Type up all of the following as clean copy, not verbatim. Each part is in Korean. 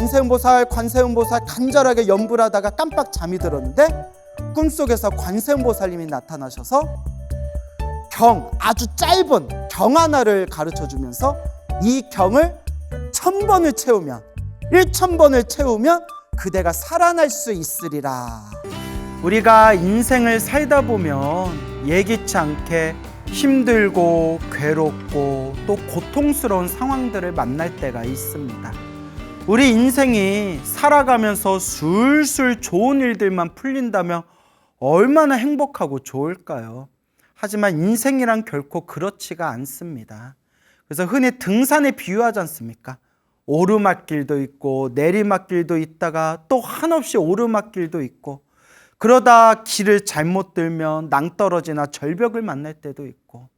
관세음보살 간절하게 염불 하다가 깜빡 잠이 들었는데 꿈속에서 관세음보살님이 나타나셔서 아주 짧은 경 하나를 가르쳐 주면서 이 경을 1000번을 채우면 1000번을 채우면 그대가 살아날 수 있으리라. 우리가 인생을 살다 보면 예기치 않게 힘들고 괴롭고 또 고통스러운 상황들을 만날 때가 있습니다. 우리 인생이 살아가면서 술술 좋은 일들만 풀린다면 얼마나 행복하고 좋을까요? 하지만 인생이란 결코 그렇지가 않습니다. 그래서 흔히 등산에 비유하지 않습니까? 오르막길도 있고 내리막길도 있다가 또 한없이 오르막길도 있고, 그러다 길을 잘못 들면 낭떠러지나 절벽을 만날 때도 있고,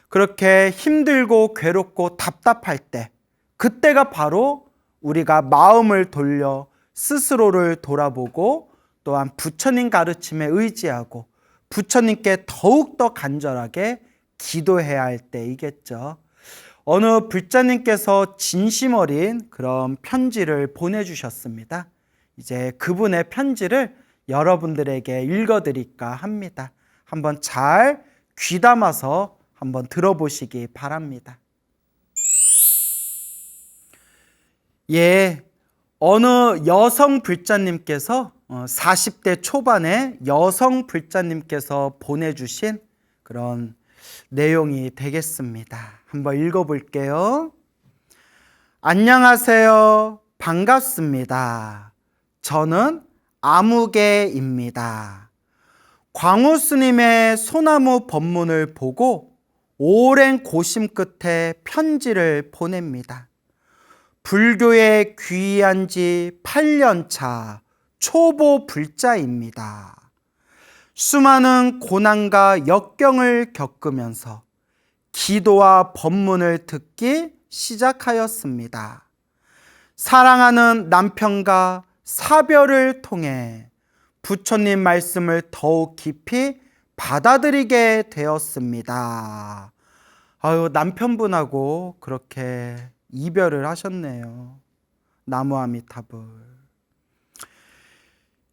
그렇게 힘들고 괴롭고 답답할 때, 그때가 바로 우리가 마음을 돌려 스스로를 돌아보고 또한 부처님 가르침에 의지하고 부처님께 더욱더 간절하게 기도해야 할 때이겠죠. 어느 불자님께서 진심 어린 그런 편지를 보내주셨습니다. 이제 그분의 편지를 여러분들에게 읽어드릴까 합니다. 한번 잘 귀담아서 한번 들어보시기 바랍니다. 어느 여성 불자님께서 40대 초반의 여성 불자님께서 보내주신 그런 내용이 되겠습니다. 한번 읽어볼게요. 안녕하세요. 반갑습니다. 저는 아무개입니다. 광우 스님의 소나무 법문을 보고 오랜 고심 끝에 편지를 보냅니다. 불교에 귀의한 지 8년차 초보 불자입니다. 수많은 고난과 역경을 겪으면서 기도와 법문을 듣기 시작하였습니다. 사랑하는 남편과 사별을 통해 부처님 말씀을 더욱 깊이 받아들이게 되었습니다. 남편분하고 그렇게 이별을 하셨네요. 나무아미타불.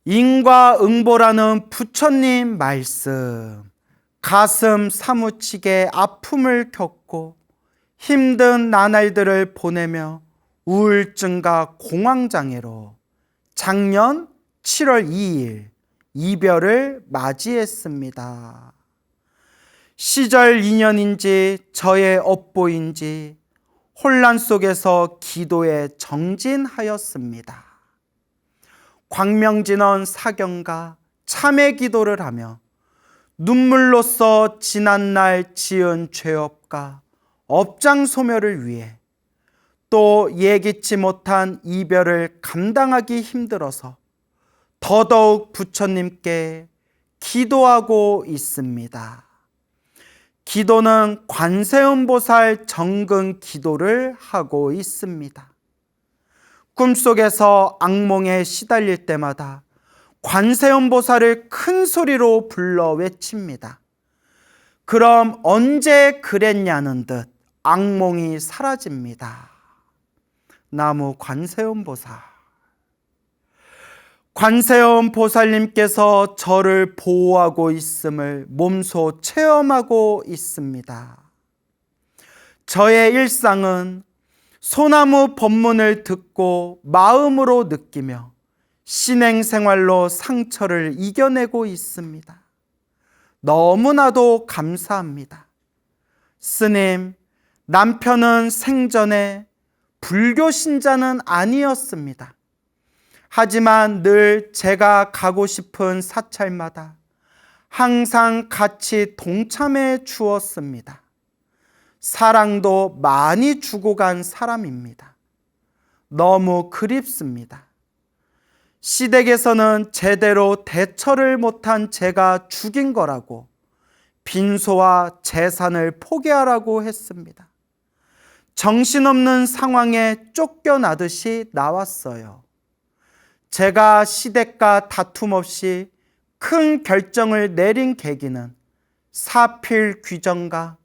인과응보라는 부처님 말씀, 가슴 사무치게 아픔을 겪고 힘든 나날들을 보내며 우울증과 공황장애로 작년 7월 2일 이별을 맞이했습니다. 시절 인연인지 저의 업보인지 혼란 속에서 기도에 정진하였습니다. 광명진원 사경과 참회 기도를 하며 눈물로써 지난날 지은 죄업과 업장 소멸을 위해 또 예기치 못한 이별을 감당하기 힘들어서 더더욱 부처님께 기도하고 있습니다. 기도는 관세음보살 정근 기도를 하고 있습니다. 꿈속에서 악몽에 시달릴 때마다 관세음보살을 큰 소리로 불러 외칩니다. 그럼 언제 그랬냐는 듯 악몽이 사라집니다. 나무 관세음보살. 관세음보살님께서 저를 보호하고 있음을 몸소 체험하고 있습니다. 저의 일상은 소나무 법문을 듣고 마음으로 느끼며 신행생활로 상처를 이겨내고 있습니다. 너무나도 감사합니다. 스님, 남편은 생전에 불교 신자는 아니었습니다. 하지만 늘 제가 가고 싶은 사찰마다 항상 같이 동참해 주었습니다. 사랑도 많이 주고 간 사람입니다. 너무 그립습니다. 시댁에서는 제대로 대처를 못한 제가 죽인 거라고 빈소와 재산을 포기하라고 했습니다. 정신없는 상황에 쫓겨나듯이 나왔어요. 제가 시댁과 다툼 없이 큰 결정을 내린 계기는 사필 규정과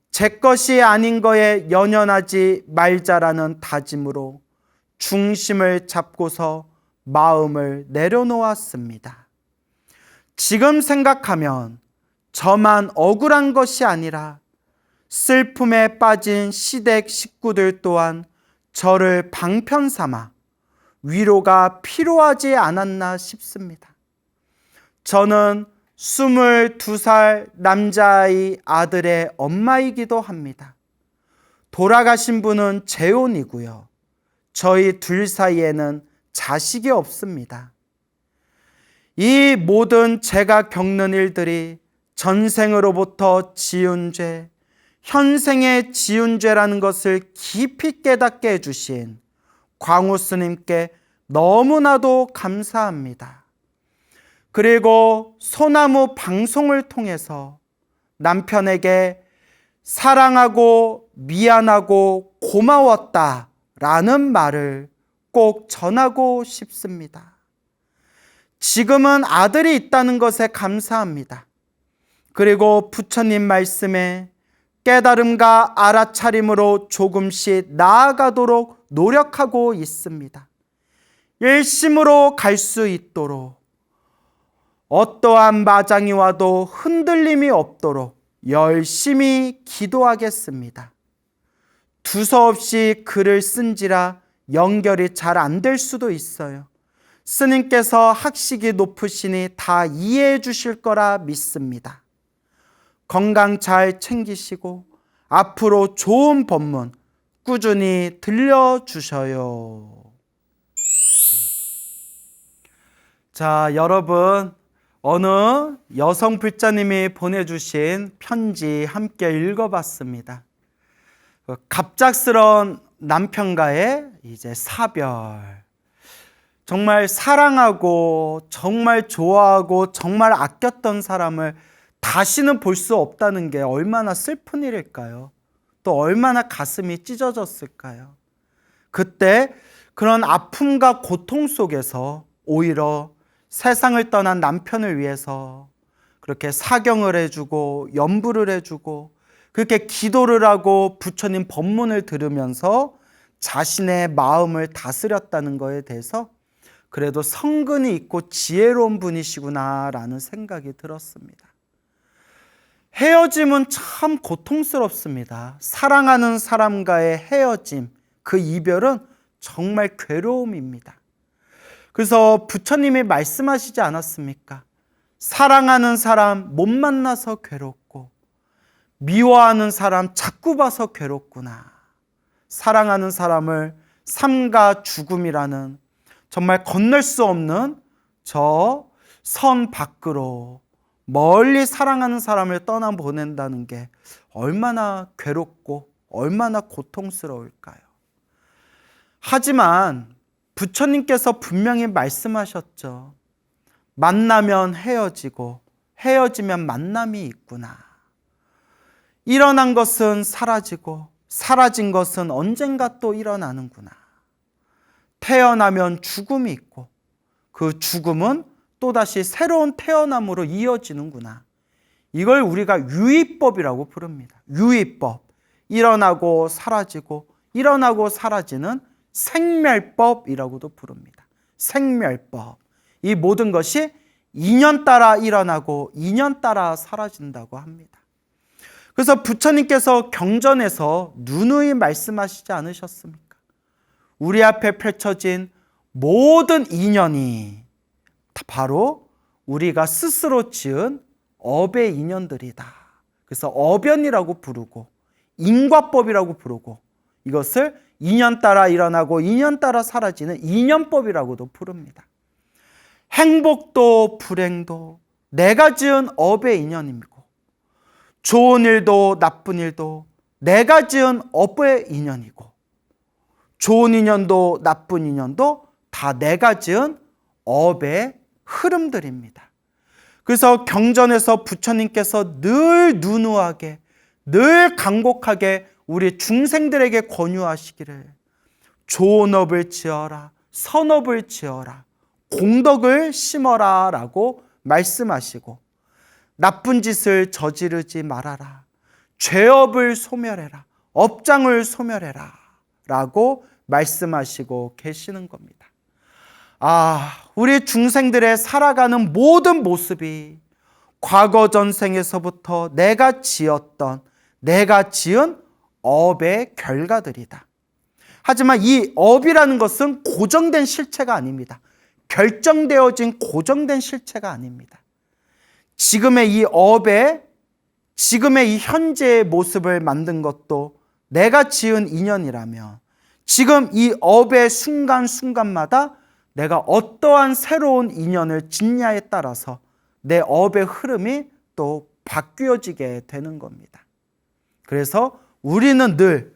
제 것이 아닌 거에 연연하지 말자라는 다짐으로 중심을 잡고서 마음을 내려놓았습니다. 지금 생각하면 저만 억울한 것이 아니라 슬픔에 빠진 시댁 식구들 또한 저를 방편 삼아 위로가 필요하지 않았나 싶습니다. 저는 22살 남자아이 아들의 엄마이기도 합니다. 돌아가신 분은 재혼이고요. 저희 둘 사이에는 자식이 없습니다. 이 모든 제가 겪는 일들이 전생으로부터 지은 죄, 현생에 지은 죄라는 것을 깊이 깨닫게 해주신 광우 스님께 너무나도 감사합니다. 그리고 소나무 방송을 통해서 남편에게 사랑하고 미안하고 고마웠다라는 말을 꼭 전하고 싶습니다. 지금은 아들이 있다는 것에 감사합니다. 그리고 부처님 말씀에 깨달음과 알아차림으로 조금씩 나아가도록 노력하고 있습니다. 일심으로 갈 수 있도록 어떠한 마장이 와도 흔들림이 없도록 열심히 기도하겠습니다. 두서없이 글을 쓴지라 연결이 잘 안 될 수도 있어요. 스님께서 학식이 높으시니 다 이해해 주실 거라 믿습니다. 건강 잘 챙기시고 앞으로 좋은 법문 꾸준히 들려주셔요. 자, 여러분, 어느 여성 불자님이 보내주신 편지 함께 읽어봤습니다. 갑작스러운 남편과의 이제 사별. 정말 사랑하고 정말 좋아하고 정말 아꼈던 사람을 다시는 볼 수 없다는 게 얼마나 슬픈 일일까요? 또 얼마나 가슴이 찢어졌을까요? 그때 그런 아픔과 고통 속에서 오히려 세상을 떠난 남편을 위해서 그렇게 사경을 해주고 연부를 해주고 그렇게 기도를 하고 부처님 법문을 들으면서 자신의 마음을 다스렸다는 것에 대해서 그래도 성근이 있고 지혜로운 분이시구나라는 생각이 들었습니다. 헤어짐은 참 고통스럽습니다. 사랑하는 사람과의 헤어짐, 그 이별은 정말 괴로움입니다. 그래서 부처님이 말씀하시지 않았습니까? 사랑하는 사람 못 만나서 괴롭고 미워하는 사람 자꾸 봐서 괴롭구나. 사랑하는 사람을 삶과 죽음이라는 정말 건널 수 없는 저 선 밖으로 멀리 사랑하는 사람을 떠나보낸다는 게 얼마나 괴롭고 얼마나 고통스러울까요? 하지만 부처님께서 분명히 말씀하셨죠. 만나면 헤어지고 헤어지면 만남이 있구나. 일어난 것은 사라지고 사라진 것은 언젠가 또 일어나는구나. 태어나면 죽음이 있고 그 죽음은 또다시 새로운 태어남으로 이어지는구나. 이걸 우리가 유의법이라고 부릅니다. 유의법. 일어나고 사라지고 일어나고 사라지는 생멸법이라고도 부릅니다. 생멸법. 이 모든 것이 인연 따라 일어나고 인연 따라 사라진다고 합니다. 그래서 부처님께서 경전에서 누누이 말씀하시지 않으셨습니까? 우리 앞에 펼쳐진 모든 인연이 바로 우리가 스스로 지은 업의 인연들이다. 그래서 업연이라고 부르고 인과법이라고 부르고 이것을 인연 따라 일어나고 인연 따라 사라지는 인연법이라고도 부릅니다. 행복도 불행도 내가 지은 업의 인연이고 좋은 일도 나쁜 일도 내가 지은 업의 인연이고 좋은 인연도 나쁜 인연도 다 내가 지은 업의 흐름들입니다. 그래서 경전에서 부처님께서 늘 누누하게 늘 간곡하게 우리 중생들에게 권유하시기를 좋은 업을 지어라, 선업을 지어라, 공덕을 심어라 라고 말씀하시고 나쁜 짓을 저지르지 말아라, 죄업을 소멸해라, 업장을 소멸해라 라고 말씀하시고 계시는 겁니다. 우리 중생들의 살아가는 모든 모습이 과거 전생에서부터 내가 지은 업의 결과들이다. 하지만 이 업이라는 것은 고정된 실체가 아닙니다. 결정되어진 고정된 실체가 아닙니다. 지금의 이 업에, 지금의 이 현재의 모습을 만든 것도 내가 지은 인연이라면 지금 이 업의 순간순간마다 내가 어떠한 새로운 인연을 짓냐에 따라서 내 업의 흐름이 또 바뀌어지게 되는 겁니다. 그래서 우리는 늘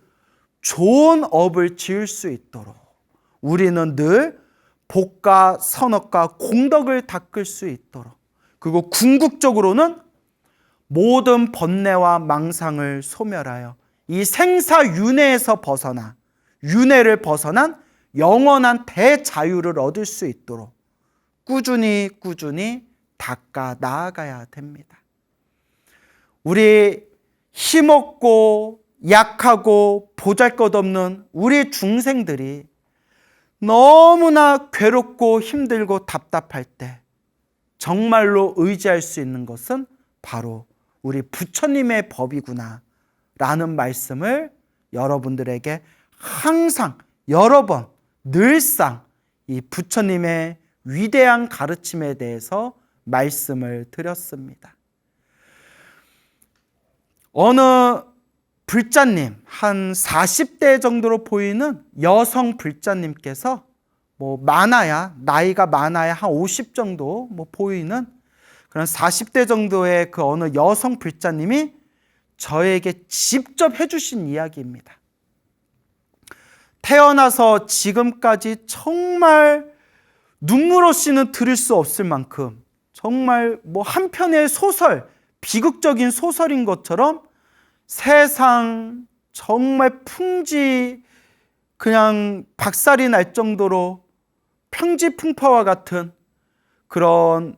좋은 업을 지을 수 있도록, 우리는 늘 복과 선업과 공덕을 닦을 수 있도록, 그리고 궁극적으로는 모든 번뇌와 망상을 소멸하여 이 생사윤회에서 벗어나, 윤회를 벗어난 영원한 대자유를 얻을 수 있도록 꾸준히 닦아 나아가야 됩니다. 우리 힘없고 약하고 보잘것없는 우리 중생들이 너무나 괴롭고 힘들고 답답할 때 정말로 의지할 수 있는 것은 바로 우리 부처님의 법이구나 라는 말씀을 여러분들에게 항상 여러 번 늘상 이 부처님의 위대한 가르침에 대해서 말씀을 드렸습니다. 어느 불자님, 한 40대 정도로 보이는 여성 불자님께서 나이가 많아야 한 50 정도 보이는 그런 40대 정도의 그 어느 여성 불자님이 저에게 직접 해주신 이야기입니다. 태어나서 지금까지 정말 눈물 없이는 들을 수 없을 만큼 정말 한 편의 소설, 비극적인 소설인 것처럼 세상 정말 그냥 박살이 날 정도로 평지풍파와 같은 그런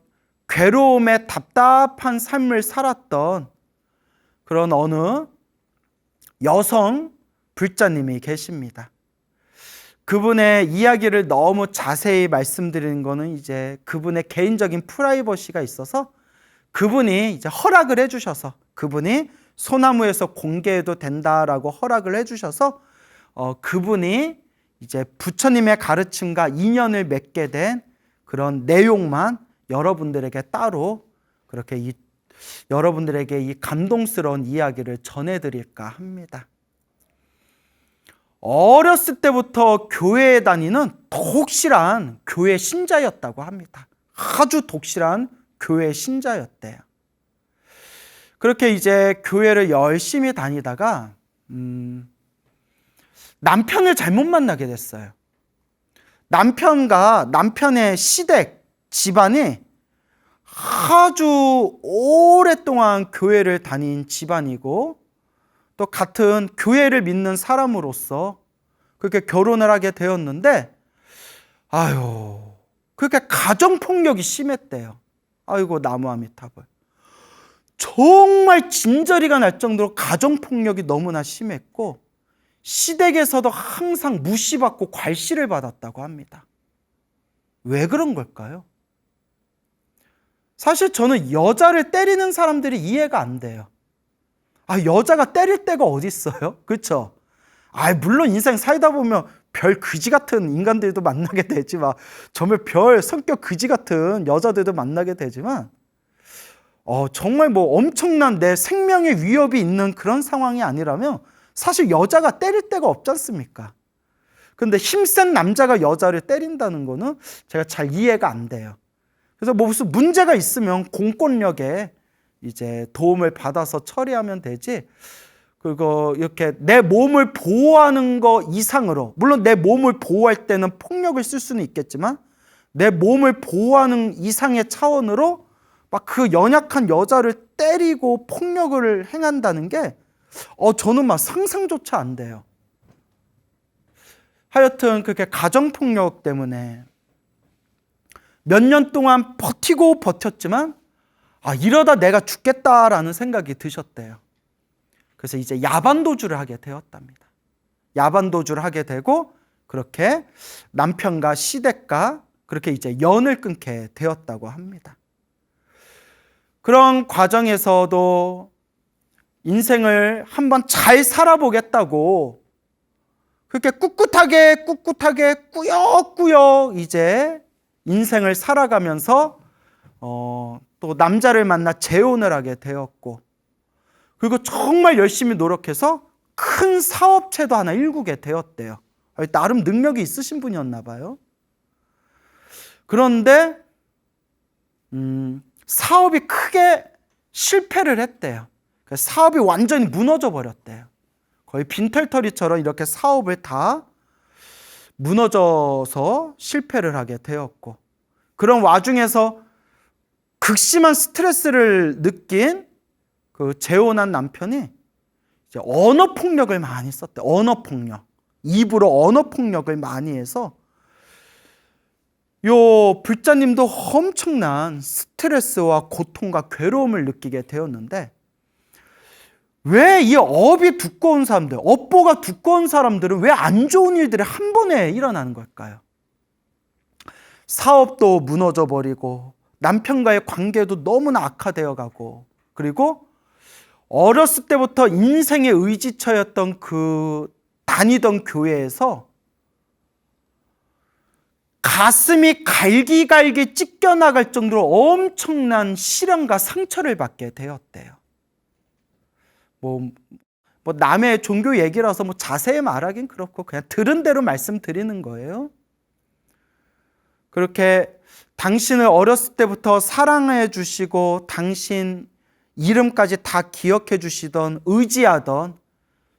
괴로움에 답답한 삶을 살았던 그런 어느 여성 불자님이 계십니다. 그분의 이야기를 너무 자세히 말씀드리는 거는 이제 그분의 개인적인 프라이버시가 있어서 그분이 이제 허락을 해주셔서, 그분이 소나무에서 공개해도 된다라고 허락을 해주셔서 그분이 이제 부처님의 가르침과 인연을 맺게 된 그런 내용만 여러분들에게 따로 그렇게 여러분들에게 이 감동스러운 이야기를 전해드릴까 합니다. 어렸을 때부터 교회에 다니는 독실한 교회 신자였다고 합니다. 아주 독실한 교회 신자였대요. 그렇게 이제 교회를 열심히 다니다가 남편을 잘못 만나게 됐어요. 남편의 시댁 집안이 아주 오랫동안 교회를 다닌 집안이고 또 같은 교회를 믿는 사람으로서 그렇게 결혼을 하게 되었는데 그렇게 가정폭력이 심했대요. 아이고 나무아미타불. 정말 진저리가 날 정도로 가정폭력이 너무나 심했고 시댁에서도 항상 무시받고 괄시를 받았다고 합니다. 왜 그런 걸까요? 사실 저는 여자를 때리는 사람들이 이해가 안 돼요. 여자가 때릴 때가 어디 있어요? 그렇죠? 물론 인생 살다 보면 별 그지 같은 인간들도 만나게 되지만 정말 별 성격 그지 같은 여자들도 만나게 되지만 정말 엄청난 내 생명의 위협이 있는 그런 상황이 아니라면 사실 여자가 때릴 데가 없지 않습니까? 근데 힘센 남자가 여자를 때린다는 거는 제가 잘 이해가 안 돼요. 그래서 무슨 문제가 있으면 공권력에 이제 도움을 받아서 처리하면 되지, 그리고 이렇게 내 몸을 보호하는 거 이상으로, 물론 내 몸을 보호할 때는 폭력을 쓸 수는 있겠지만 내 몸을 보호하는 이상의 차원으로 막 그 연약한 여자를 때리고 폭력을 행한다는 게 저는 막 상상조차 안 돼요. 하여튼 그렇게 가정폭력 때문에 몇 년 동안 버티고 버텼지만 이러다 내가 죽겠다라는 생각이 드셨대요. 그래서 이제 야반도주를 하게 되었답니다. 야반도주를 하게 되고 그렇게 남편과 시댁과 그렇게 이제 연을 끊게 되었다고 합니다. 그런 과정에서도 인생을 한번 잘 살아보겠다고 그렇게 꿋꿋하게 꾸역꾸역 이제 인생을 살아가면서 또 남자를 만나 재혼을 하게 되었고, 그리고 정말 열심히 노력해서 큰 사업체도 하나 일구게 되었대요. 나름 능력이 있으신 분이었나 봐요. 그런데 사업이 크게 실패를 했대요. 사업이 완전히 무너져 버렸대요. 거의 빈털터리처럼 이렇게 사업을 다 무너져서 실패를 하게 되었고, 그런 와중에서 극심한 스트레스를 느낀 그 재혼한 남편이 이제 언어 폭력을 많이 썼대. 언어 폭력. 입으로 언어 폭력을 많이 해서 요 불자님도 엄청난 스트레스와 고통과 괴로움을 느끼게 되었는데, 왜 이 업이 두꺼운 사람들, 업보가 두꺼운 사람들은 왜 안 좋은 일들이 한 번에 일어나는 걸까요? 사업도 무너져 버리고 남편과의 관계도 너무나 악화되어 가고, 그리고 어렸을 때부터 인생의 의지처였던 그 다니던 교회에서 가슴이 갈기갈기 찢겨나갈 정도로 엄청난 시련과 상처를 받게 되었대요. 뭐 남의 종교 얘기라서 자세히 말하긴 그렇고 그냥 들은 대로 말씀드리는 거예요. 그렇게 당신을 어렸을 때부터 사랑해 주시고 당신 이름까지 다 기억해 주시던, 의지하던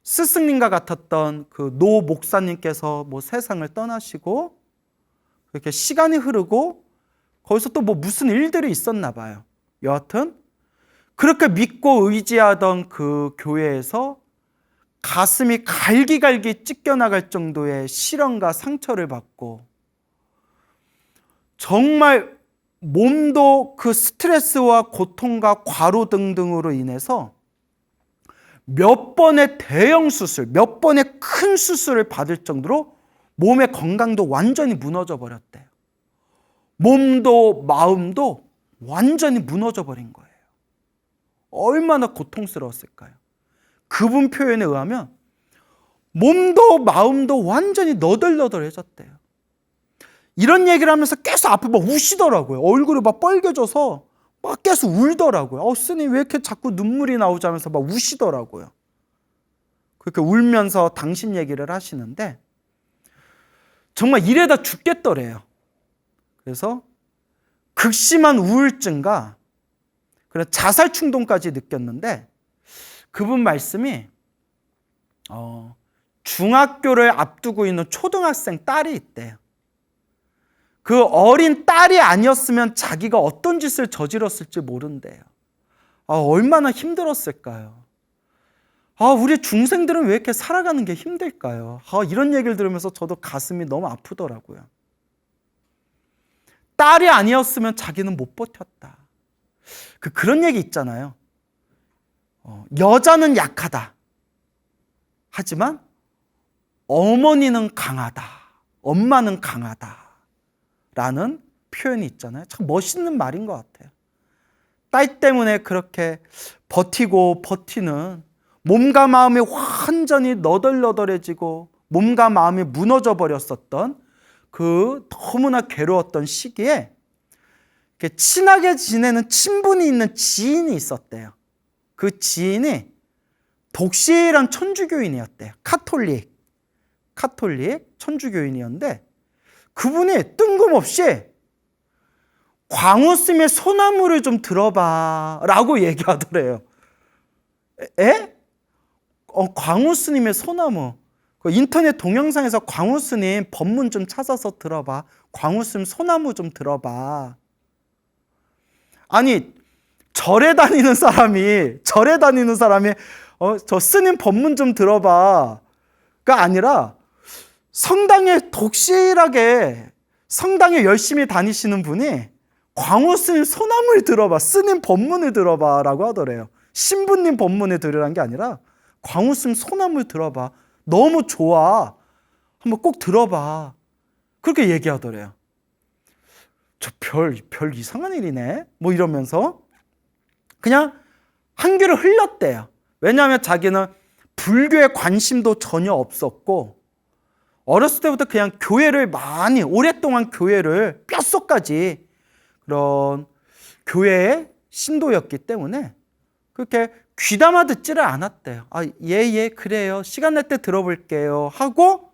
스승님과 같았던 그 노 목사님께서 세상을 떠나시고, 그렇게 시간이 흐르고 거기서 또 무슨 일들이 있었나 봐요. 여하튼 그렇게 믿고 의지하던 그 교회에서 가슴이 갈기갈기 찢겨나갈 정도의 시련과 상처를 받고, 정말 몸도 그 스트레스와 고통과 과로 등등으로 인해서 몇 번의 대형 수술, 몇 번의 큰 수술을 받을 정도로 몸의 건강도 완전히 무너져 버렸대요. 몸도 마음도 완전히 무너져 버린 거예요. 얼마나 고통스러웠을까요? 그분 표현에 의하면 몸도 마음도 완전히 너덜너덜해졌대요. 이런 얘기를 하면서 계속 앞에 우시더라고요. 얼굴이 빨개져서 계속 울더라고요. 스님 왜 이렇게 자꾸 눈물이 나오지 하면서 우시더라고요. 그렇게 울면서 당신 얘기를 하시는데 정말 이래다 죽겠더래요. 그래서 극심한 우울증과 자살 충동까지 느꼈는데, 그분 말씀이 중학교를 앞두고 있는 초등학생 딸이 있대요. 그 어린 딸이 아니었으면 자기가 어떤 짓을 저질렀을지 모른대요. 얼마나 힘들었을까요? 우리 중생들은 왜 이렇게 살아가는 게 힘들까요? 이런 얘기를 들으면서 저도 가슴이 너무 아프더라고요. 딸이 아니었으면 자기는 못 버텼다. 그런 얘기 있잖아요. 여자는 약하다. 하지만 어머니는 강하다. 엄마는 강하다. 라는 표현이 있잖아요. 참 멋있는 말인 것 같아요. 딸 때문에 그렇게 버티고 버티는, 몸과 마음이 완전히 너덜너덜해지고 몸과 마음이 무너져 버렸었던 그 너무나 괴로웠던 시기에 친하게 지내는 친분이 있는 지인이 있었대요. 그 지인이 독실한 천주교인이었대요. 카톨릭 천주교인이었는데, 그분이 뜬금없이 광우스님의 소나무를 좀 들어봐 라고 얘기하더래요. 광우스님의 소나무, 인터넷 동영상에서 광우스님 법문 좀 찾아서 들어봐. 광우스님 소나무 좀 들어봐. 아니, 절에 다니는 사람이 저 스님 법문 좀 들어봐가 아니라 성당에 독실하게 성당에 열심히 다니시는 분이 광우스님 소나무를 들어봐, 스님 법문을 들어봐 라고 하더래요. 신부님 법문을 들으라는 게 아니라 광우스님 소나무를 들어봐, 너무 좋아 한번 꼭 들어봐. 그렇게 얘기하더래요. 저 별 이상한 일이네. 뭐 이러면서 그냥 한 귀를 흘렸대요. 왜냐하면 자기는 불교에 관심도 전혀 없었고 어렸을 때부터 그냥 교회를 많이 오랫동안 교회를 뼛속까지 그런 교회의 신도였기 때문에 그렇게 귀담아 듣지를 않았대요. 예, 그래요. 시간 날 때 들어볼게요. 하고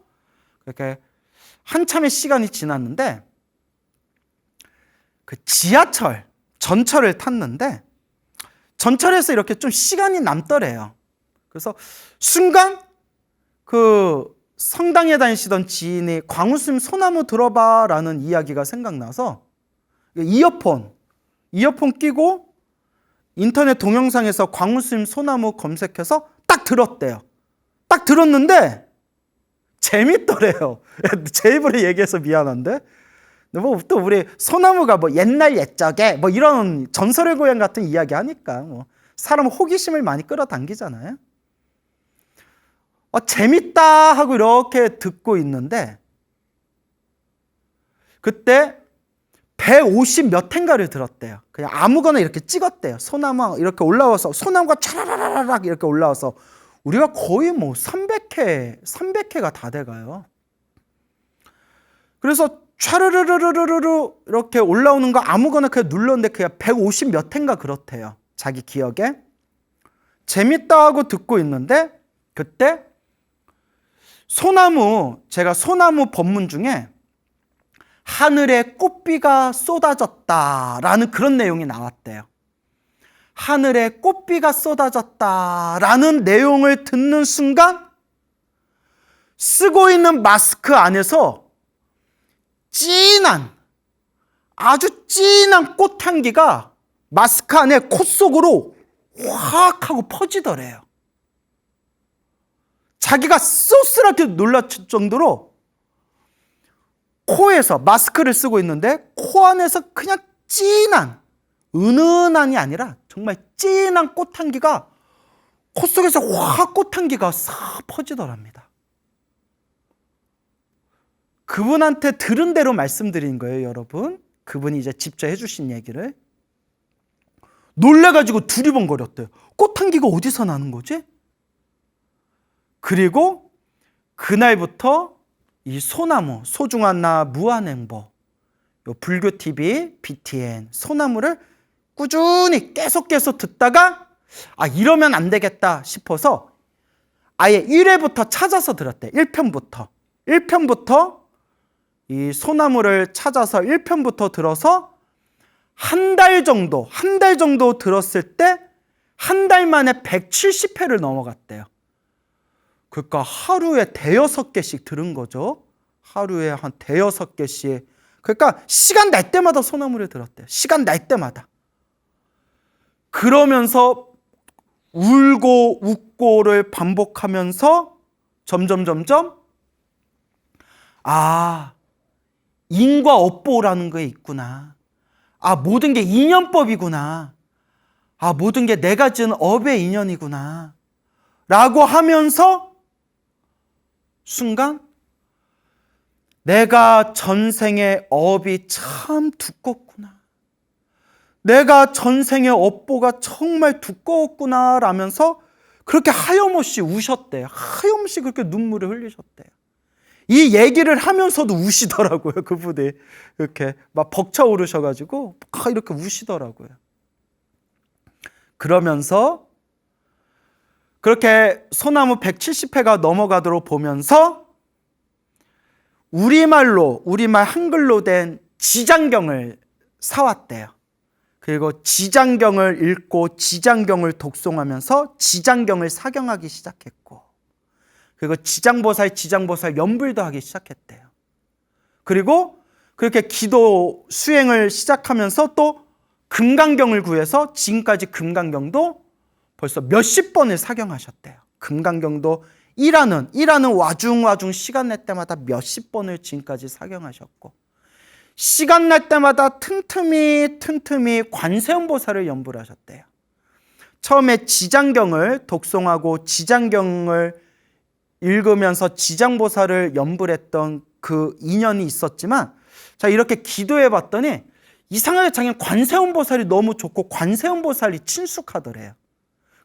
그렇게 한참의 시간이 지났는데 그 지하철, 전철을 탔는데 전철에서 이렇게 좀 시간이 남더래요. 그래서 순간 그 성당에 다니시던 지인이 광우스님 소나무 들어봐 라는 이야기가 생각나서 이어폰 끼고 인터넷 동영상에서 광우스님 소나무 검색해서 딱 들었대요. 딱 들었는데 재밌더래요. 제 입으로 얘기해서 미안한데 뭐 또 우리 소나무가 뭐 옛날 옛적에 뭐 이런 전설의 고향 같은 이야기 하니까 뭐 사람 호기심을 많이 끌어당기잖아요. 재밌다 하고 이렇게 듣고 있는데 그때 150 몇 회인가를 들었대요. 그냥 아무거나 이렇게 찍었대요. 소나무 이렇게 올라와서 소나무가 차라라락 이렇게 올라와서 우리가 거의 뭐 300회가 다 돼가요. 그래서 촤르르르르르 이렇게 올라오는 거 아무거나 그냥 눌렀는데 그냥 150 몇 회인가 그렇대요. 자기 기억에. 재밌다 하고 듣고 있는데 그때 제가 소나무 법문 중에 하늘에 꽃비가 쏟아졌다라는 그런 내용이 나왔대요. 하늘에 꽃비가 쏟아졌다라는 내용을 듣는 순간 쓰고 있는 마스크 안에서 아주 진한 꽃향기가 마스크 안에 코 속으로 확 하고 퍼지더래요. 자기가 쏘스랗게 놀랐을 정도로 코에서 마스크를 쓰고 있는데 코 안에서 그냥 은은한이 아니라 정말 진한 꽃향기가 코 속에서 확 꽃향기가 싹 퍼지더랍니다. 그분한테 들은 대로 말씀드린 거예요, 여러분. 그분이 이제 직접 해주신 얘기를. 놀래가지고 두리번거렸대요. 꽃향기가 어디서 나는 거지? 그리고 그날부터 이 소나무, 소중한 나 무한행보, 불교 TV, BTN, 소나무를 꾸준히 계속 듣다가 이러면 안 되겠다 싶어서 아예 1회부터 찾아서 들었대. 1편부터 이 소나무를 찾아서 1편부터 들어서 한 달 정도 들었을 때 한 달 만에 170회를 넘어갔대요. 그러니까 하루에 5-6개씩 들은 거죠. 하루에 한 5-6개씩. 그러니까 시간 날 때마다 소나무를 들었대요. 시간 날 때마다. 그러면서 울고 웃고를 반복하면서 점점 인과 업보라는 게 있구나. 모든 게 인연법이구나. 모든 게 내가 지은 업의 인연이구나. 라고 하면서 순간 내가 전생의 업이 참 두껍구나. 내가 전생의 업보가 정말 두꺼웠구나 라면서 그렇게 하염없이 우셨대요. 하염없이 그렇게 눈물을 흘리셨대요. 이 얘기를 하면서도 우시더라고요. 그분이 이렇게 막 벅차오르셔가지고 이렇게 우시더라고요. 그러면서 그렇게 소나무 170회가 넘어가도록 보면서 우리말 한글로 된 지장경을 사왔대요. 그리고 지장경을 읽고 지장경을 독송하면서 지장경을 사경하기 시작했고 그리고 지장보살 연불도 하기 시작했대요. 그리고 그렇게 기도 수행을 시작하면서 또 금강경을 구해서 지금까지 금강경도 벌써 몇십 번을 사경하셨대요. 금강경도 일하는 와중 시간 날 때마다 몇십 번을 지금까지 사경하셨고 시간 날 때마다 틈틈이 관세음보살을 연불 하셨대요. 처음에 지장경을 독송하고 지장경을 읽으면서 지장보살을 연불 했던 그 인연이 있었지만, 자, 이렇게 기도해 봤더니 이상하게 자기는 관세음보살이 너무 좋고 관세음보살이 친숙하더래요.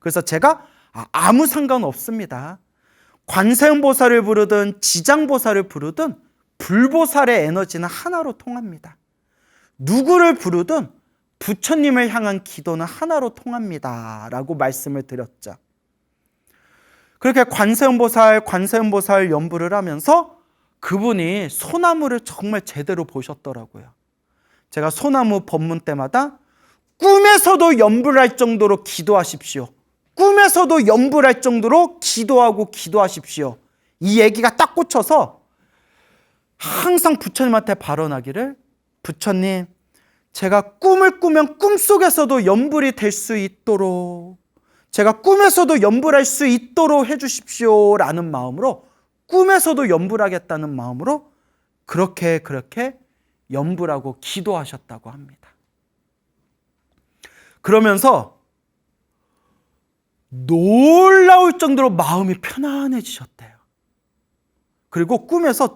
그래서 제가 아무 상관없습니다. 관세음보살을 부르든 지장보살을 부르든 불보살의 에너지는 하나로 통합니다. 누구를 부르든 부처님을 향한 기도는 하나로 통합니다 라고 말씀을 드렸죠. 그렇게 관세음보살 연불을 하면서 그분이 소나무를 정말 제대로 보셨더라고요. 제가 소나무 법문 때마다 꿈에서도 연불할 정도로 기도하십시오. 꿈에서도 연불할 정도로 기도하십시오. 이 얘기가 딱 꽂혀서 항상 부처님한테 발언하기를, 부처님, 제가 꿈을 꾸면 꿈속에서도 연불이 될 수 있도록, 제가 꿈에서도 연불할 수 있도록 해주십시오 라는 마음으로, 꿈에서도 연불하겠다는 마음으로 그렇게 연불하고 기도하셨다고 합니다. 그러면서 놀라울 정도로 마음이 편안해지셨대요. 그리고 꿈에서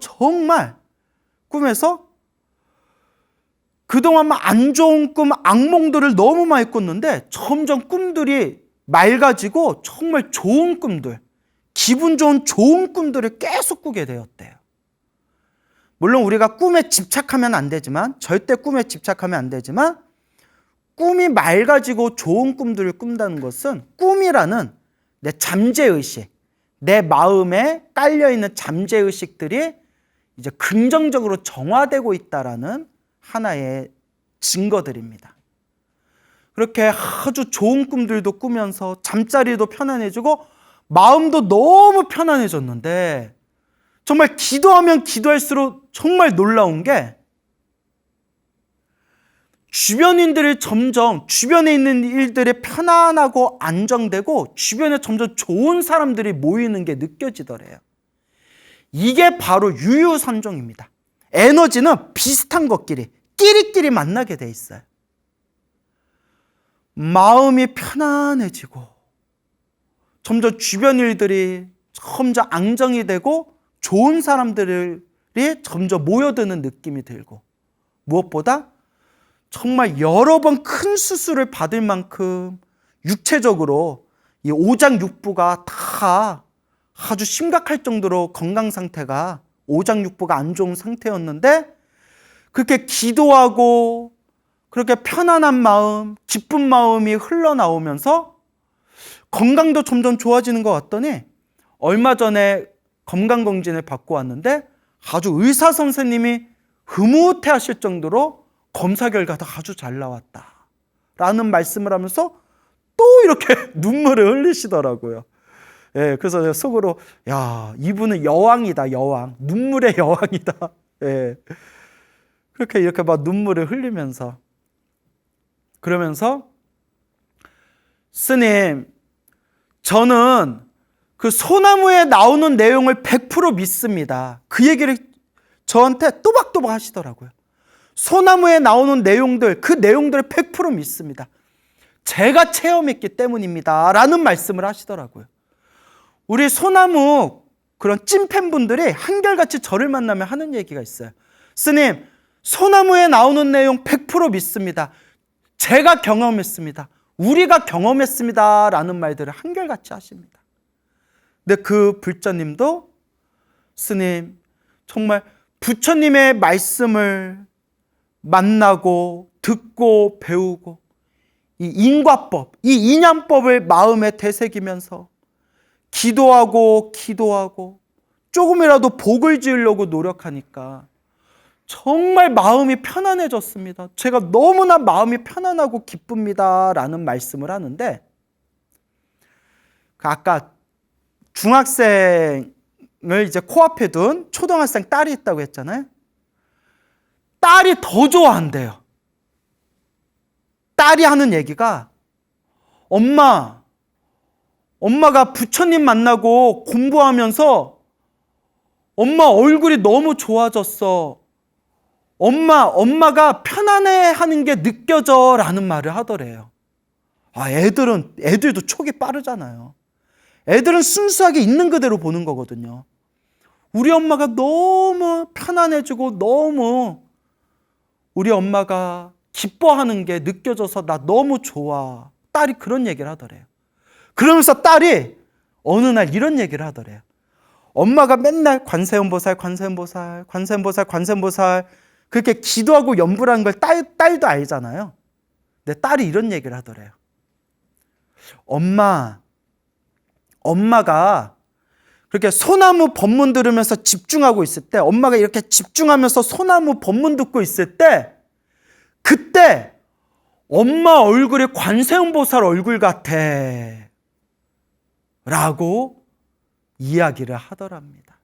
그동안 안 좋은 꿈, 악몽들을 너무 많이 꿨는데 점점 꿈들이 맑아지고 정말 좋은 꿈들, 기분 좋은 꿈들을 계속 꾸게 되었대요. 물론 우리가 꿈에 집착하면 안 되지만, 절대 꿈에 집착하면 안 되지만, 꿈이 맑아지고 좋은 꿈들을 꾼다는 것은 꿈이라는 내 잠재의식, 내 마음에 깔려있는 잠재의식들이 이제 긍정적으로 정화되고 있다라는 하나의 증거들입니다. 그렇게 아주 좋은 꿈들도 꾸면서 잠자리도 편안해지고 마음도 너무 편안해졌는데, 정말 기도하면 기도할수록 정말 놀라운 게, 주변에 있는 일들이 편안하고 안정되고 주변에 점점 좋은 사람들이 모이는 게 느껴지더래요. 이게 바로 유유선종입니다. 에너지는 비슷한 것끼리 끼리끼리 만나게 돼 있어요. 마음이 편안해지고 점점 주변 일들이 점점 안정이 되고 좋은 사람들이 점점 모여드는 느낌이 들고, 무엇보다 정말 여러 번 큰 수술을 받을 만큼 육체적으로 이 오장육부가 다 아주 심각할 정도로 건강 상태가, 오장육부가 안 좋은 상태였는데, 그렇게 기도하고 그렇게 편안한 마음, 기쁜 마음이 흘러나오면서 건강도 점점 좋아지는 것 같더니, 얼마 전에 건강검진을 받고 왔는데 아주 의사 선생님이 흐뭇해 하실 정도로 검사 결과도 아주 잘 나왔다 라는 말씀을 하면서 또 이렇게 눈물을 흘리시더라고요. 예, 그래서 제가 속으로, 야, 이분은 여왕이다, 여왕. 눈물의 여왕이다. 예. 이렇게 막 눈물을 흘리면서, 그러면서, 스님, 저는 그 소나무에 나오는 내용을 100% 믿습니다. 그 얘기를 저한테 또박또박 하시더라고요. 소나무에 나오는 내용들, 그 내용들을 100% 믿습니다. 제가 체험했기 때문입니다 라는 말씀을 하시더라고요. 우리 소나무 그런 찐팬분들이 한결같이 저를 만나면 하는 얘기가 있어요. 스님, 소나무에 나오는 내용 100% 믿습니다. 제가 경험했습니다. 우리가 경험했습니다 라는 말들을 한결같이 하십니다. 근데 그 불자님도, 스님, 정말 부처님의 말씀을 만나고 듣고 배우고 이 인과법, 이 인연법을 마음에 되새기면서 기도하고 조금이라도 복을 지으려고 노력하니까 정말 마음이 편안해졌습니다. 제가 너무나 마음이 편안하고 기쁩니다 라는 말씀을 하는데, 아까 중학생을 이제 코앞에 둔 초등학생 딸이 있다고 했잖아요. 딸이 더 좋아한대요. 딸이 하는 얘기가, 엄마가 부처님 만나고 공부하면서 엄마 얼굴이 너무 좋아졌어. 엄마가 편안해하는 게 느껴져 라는 말을 하더래요. 애들도 촉이 빠르잖아요. 애들은 순수하게 있는 그대로 보는 거거든요. 우리 엄마가 너무 편안해지고 너무 우리 엄마가 기뻐하는 게 느껴져서 나 너무 좋아. 딸이 그런 얘기를 하더래요. 그러면서 딸이 어느 날 이런 얘기를 하더래요. 엄마가 맨날 관세음보살, 관세음보살, 관세음보살, 관세음보살 그렇게 기도하고 염불하는 걸 딸도 알잖아요. 근데 딸이 이런 얘기를 하더래요. 엄마가 그렇게 소나무 법문 들으면서 집중하고 있을 때, 엄마가 이렇게 집중하면서 소나무 법문 듣고 있을 때, 그때 엄마 얼굴이 관세음보살 얼굴 같아 라고 이야기를 하더랍니다.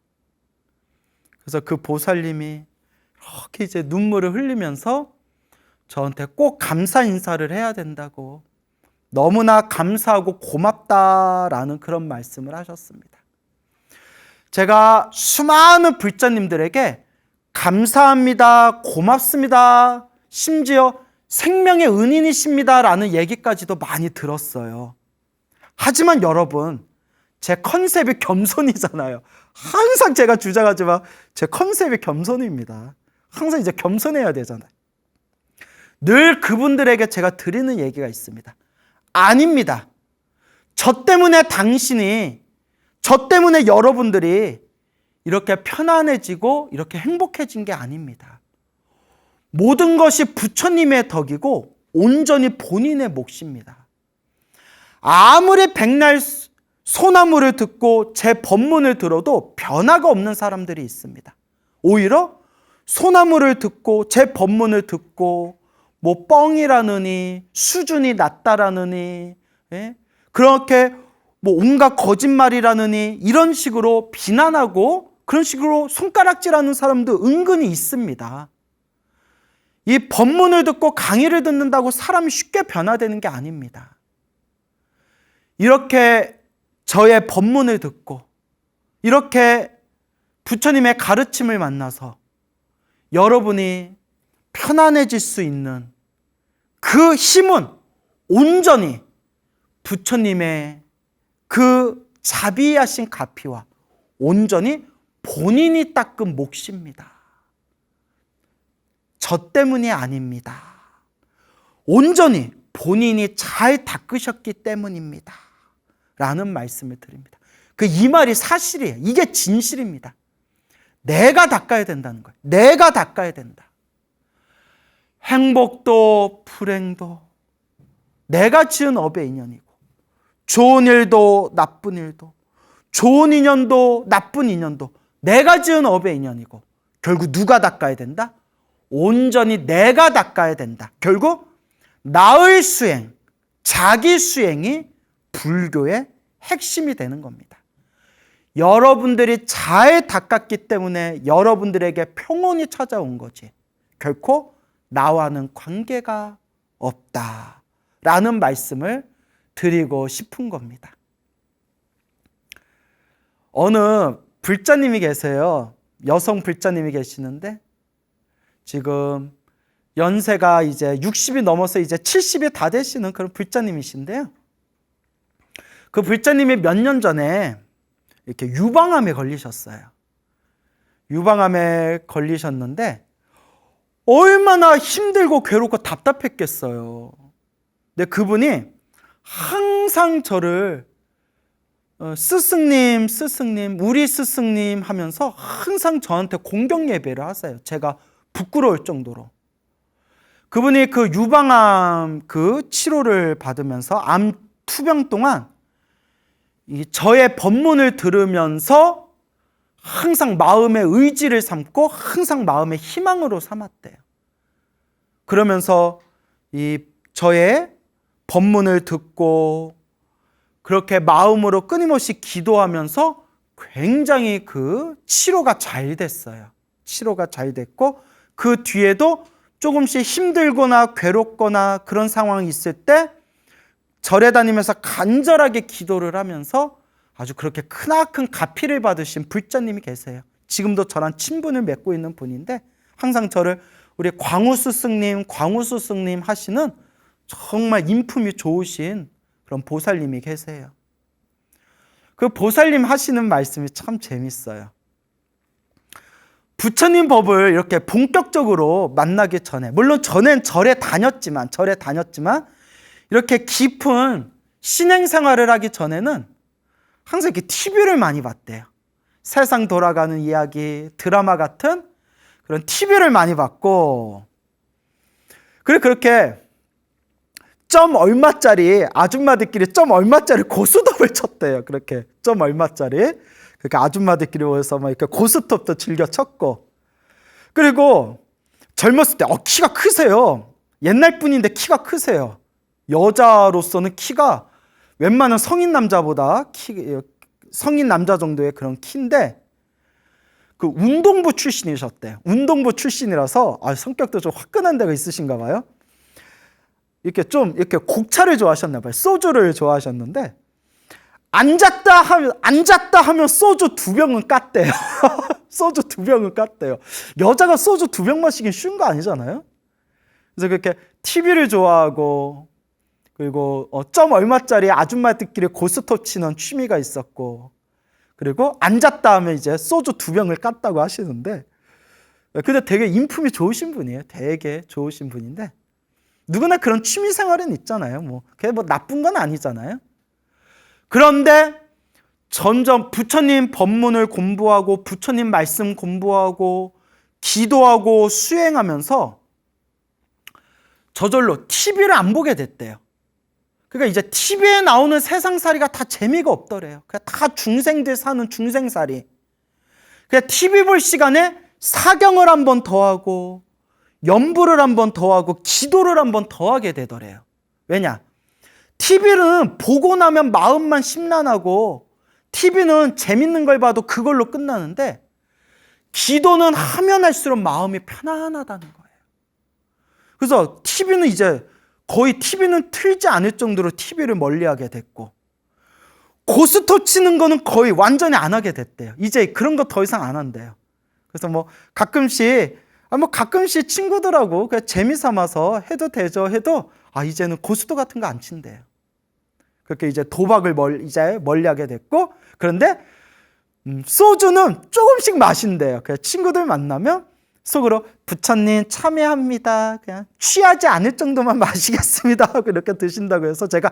그래서 그 보살님이 이렇게 이제 눈물을 흘리면서 저한테 꼭 감사 인사를 해야 된다고, 너무나 감사하고 고맙다라는 그런 말씀을 하셨습니다. 제가 수많은 불자님들에게 감사합니다, 고맙습니다, 심지어 생명의 은인이십니다라는 얘기까지도 많이 들었어요. 하지만 여러분, 제 컨셉이 겸손이잖아요. 항상 제가 주장하지만 제 컨셉이 겸손입니다. 항상 이제 겸손해야 되잖아요. 늘 그분들에게 제가 드리는 얘기가 있습니다. 아닙니다. 저 때문에 당신이, 저 때문에 여러분들이 이렇게 편안해지고 이렇게 행복해진 게 아닙니다. 모든 것이 부처님의 덕이고 온전히 본인의 몫입니다. 아무리 백날 소나무를 듣고 제 법문을 들어도 변화가 없는 사람들이 있습니다. 오히려 소나무를 듣고 제 법문을 듣고 뭐 뻥이라느니 수준이 낮다라느니, 예? 그렇게 뭐 온갖 거짓말이라느니 이런 식으로 비난하고 그런 식으로 손가락질하는 사람도 은근히 있습니다. 이 법문을 듣고 강의를 듣는다고 사람이 쉽게 변화되는 게 아닙니다. 이렇게 저의 법문을 듣고 이렇게 부처님의 가르침을 만나서 여러분이 편안해질 수 있는 그 힘은 온전히 부처님의 그 자비하신 가피와 온전히 본인이 닦은 몫입니다. 저 때문이 아닙니다. 온전히 본인이 잘 닦으셨기 때문입니다. 라는 말씀을 드립니다. 이 말이 사실이에요. 이게 진실입니다. 내가 닦아야 된다는 거예요. 내가 닦아야 된다. 행복도 불행도 내가 지은 업의 인연이고, 좋은 일도 나쁜 일도, 좋은 인연도 나쁜 인연도 내가 지은 업의 인연이고, 결국 누가 닦아야 된다? 온전히 내가 닦아야 된다. 결국 나의 수행, 자기 수행이 불교의 핵심이 되는 겁니다. 여러분들이 잘 닦았기 때문에 여러분들에게 평온이 찾아온 거지, 결코 나와는 관계가 없다라는 말씀을 드리고 싶은 겁니다. 어느 불자님이 계세요. 여성 불자님이 계시는데 지금 연세가 이제 60이 넘어서 이제 70이 다 되시는 그런 불자님이신데요. 그 불자님이 몇 년 전에 이렇게 유방암에 걸리셨어요. 유방암에 걸리셨는데 얼마나 힘들고 괴롭고 답답했겠어요. 근데 그분이 항상 저를 스승님, 스승님, 우리 스승님 하면서 항상 저한테 공경 예배를 하세요. 제가 부끄러울 정도로. 그분이 그 유방암 그 치료를 받으면서 암 투병 동안 저의 법문을 들으면서 항상 마음의 의지를 삼고 항상 마음의 희망으로 삼았대요. 그러면서 저의 법문을 듣고 그렇게 마음으로 끊임없이 기도하면서 굉장히 그 치료가 잘 됐어요. 치료가 잘 됐고, 그 뒤에도 조금씩 힘들거나 괴롭거나 그런 상황이 있을 때 절에 다니면서 간절하게 기도를 하면서 아주 그렇게 크나큰 가피를 받으신 불자님이 계세요. 지금도 저랑 친분을 맺고 있는 분인데 항상 저를 우리 광우 스승님 하시는 정말 인품이 좋으신 그런 보살님이 계세요. 그 보살님 하시는 말씀이 참 재밌어요. 부처님 법을 이렇게 본격적으로 만나기 전에, 물론 전엔 절에 다녔지만 이렇게 깊은 신행 생활을 하기 전에는 항상 이렇게 TV를 많이 봤대요. 세상 돌아가는 이야기, 드라마 같은 그런 TV를 많이 봤고, 그리고 그렇게 점 얼마짜리, 아줌마들끼리 점 얼마짜리 고스톱을 쳤대요. 그렇게 점 얼마짜리. 그렇게 아줌마들끼리 모여서 막 이렇게 고스톱도 즐겨 쳤고. 그리고 젊었을 때, 키가 크세요. 옛날 분인데 키가 크세요. 여자로서는 키가 웬만한 성인 남자보다 성인 남자 정도의 그런 키인데, 그 운동부 출신이셨대요. 운동부 출신이라서 성격도 좀 화끈한 데가 있으신가 봐요. 이렇게 곡차를 좋아하셨나 봐요. 소주를 좋아하셨는데, 앉았다 하면 소주 2병은 깠대요. 소주 2병은 깠대요. 여자가 소주 2병 마시긴 쉬운 거 아니잖아요. 그래서 그렇게 TV를 좋아하고, 그리고 점 얼마짜리 아줌마들끼리 고스톱 치는 취미가 있었고, 그리고 앉았다 하면 이제 소주 2병을 깠다고 하시는데, 근데 되게 인품이 좋으신 분이에요. 되게 좋으신 분인데, 누구나 그런 취미 생활은 있잖아요. 그게 나쁜 건 아니잖아요. 그런데 점점 부처님 법문을 공부하고 부처님 말씀 공부하고 기도하고 수행하면서 저절로 TV를 안 보게 됐대요. 그러니까 이제 TV에 나오는 세상살이가 다 재미가 없더래요. 그냥 다 중생들 사는 중생살이. 그냥 TV 볼 시간에 사경을 한 번 더 하고 연부를 한 번 더 하고 기도를 한 번 더 하게 되더래요. 왜냐? TV는 보고 나면 마음만 심란하고 TV는 재밌는 걸 봐도 그걸로 끝나는데 기도는 하면 할수록 마음이 편안하다는 거예요. 그래서 TV는 이제 거의 TV는 틀지 않을 정도로 TV를 멀리하게 됐고, 고스톱 치는 거는 거의 완전히 안 하게 됐대요. 이제 그런 거 더 이상 안 한대요. 그래서 가끔씩 친구들하고 그냥 재미삼아서 해도 되죠 해도 이제는 고스톱 같은 거 안 친대요. 그렇게 이제 도박을 멀리하게 됐고, 그런데 소주는 조금씩 마신대요. 그냥 친구들 만나면 속으로 부처님 참여합니다. 그냥 취하지 않을 정도만 마시겠습니다 하고 이렇게 드신다고 해서 제가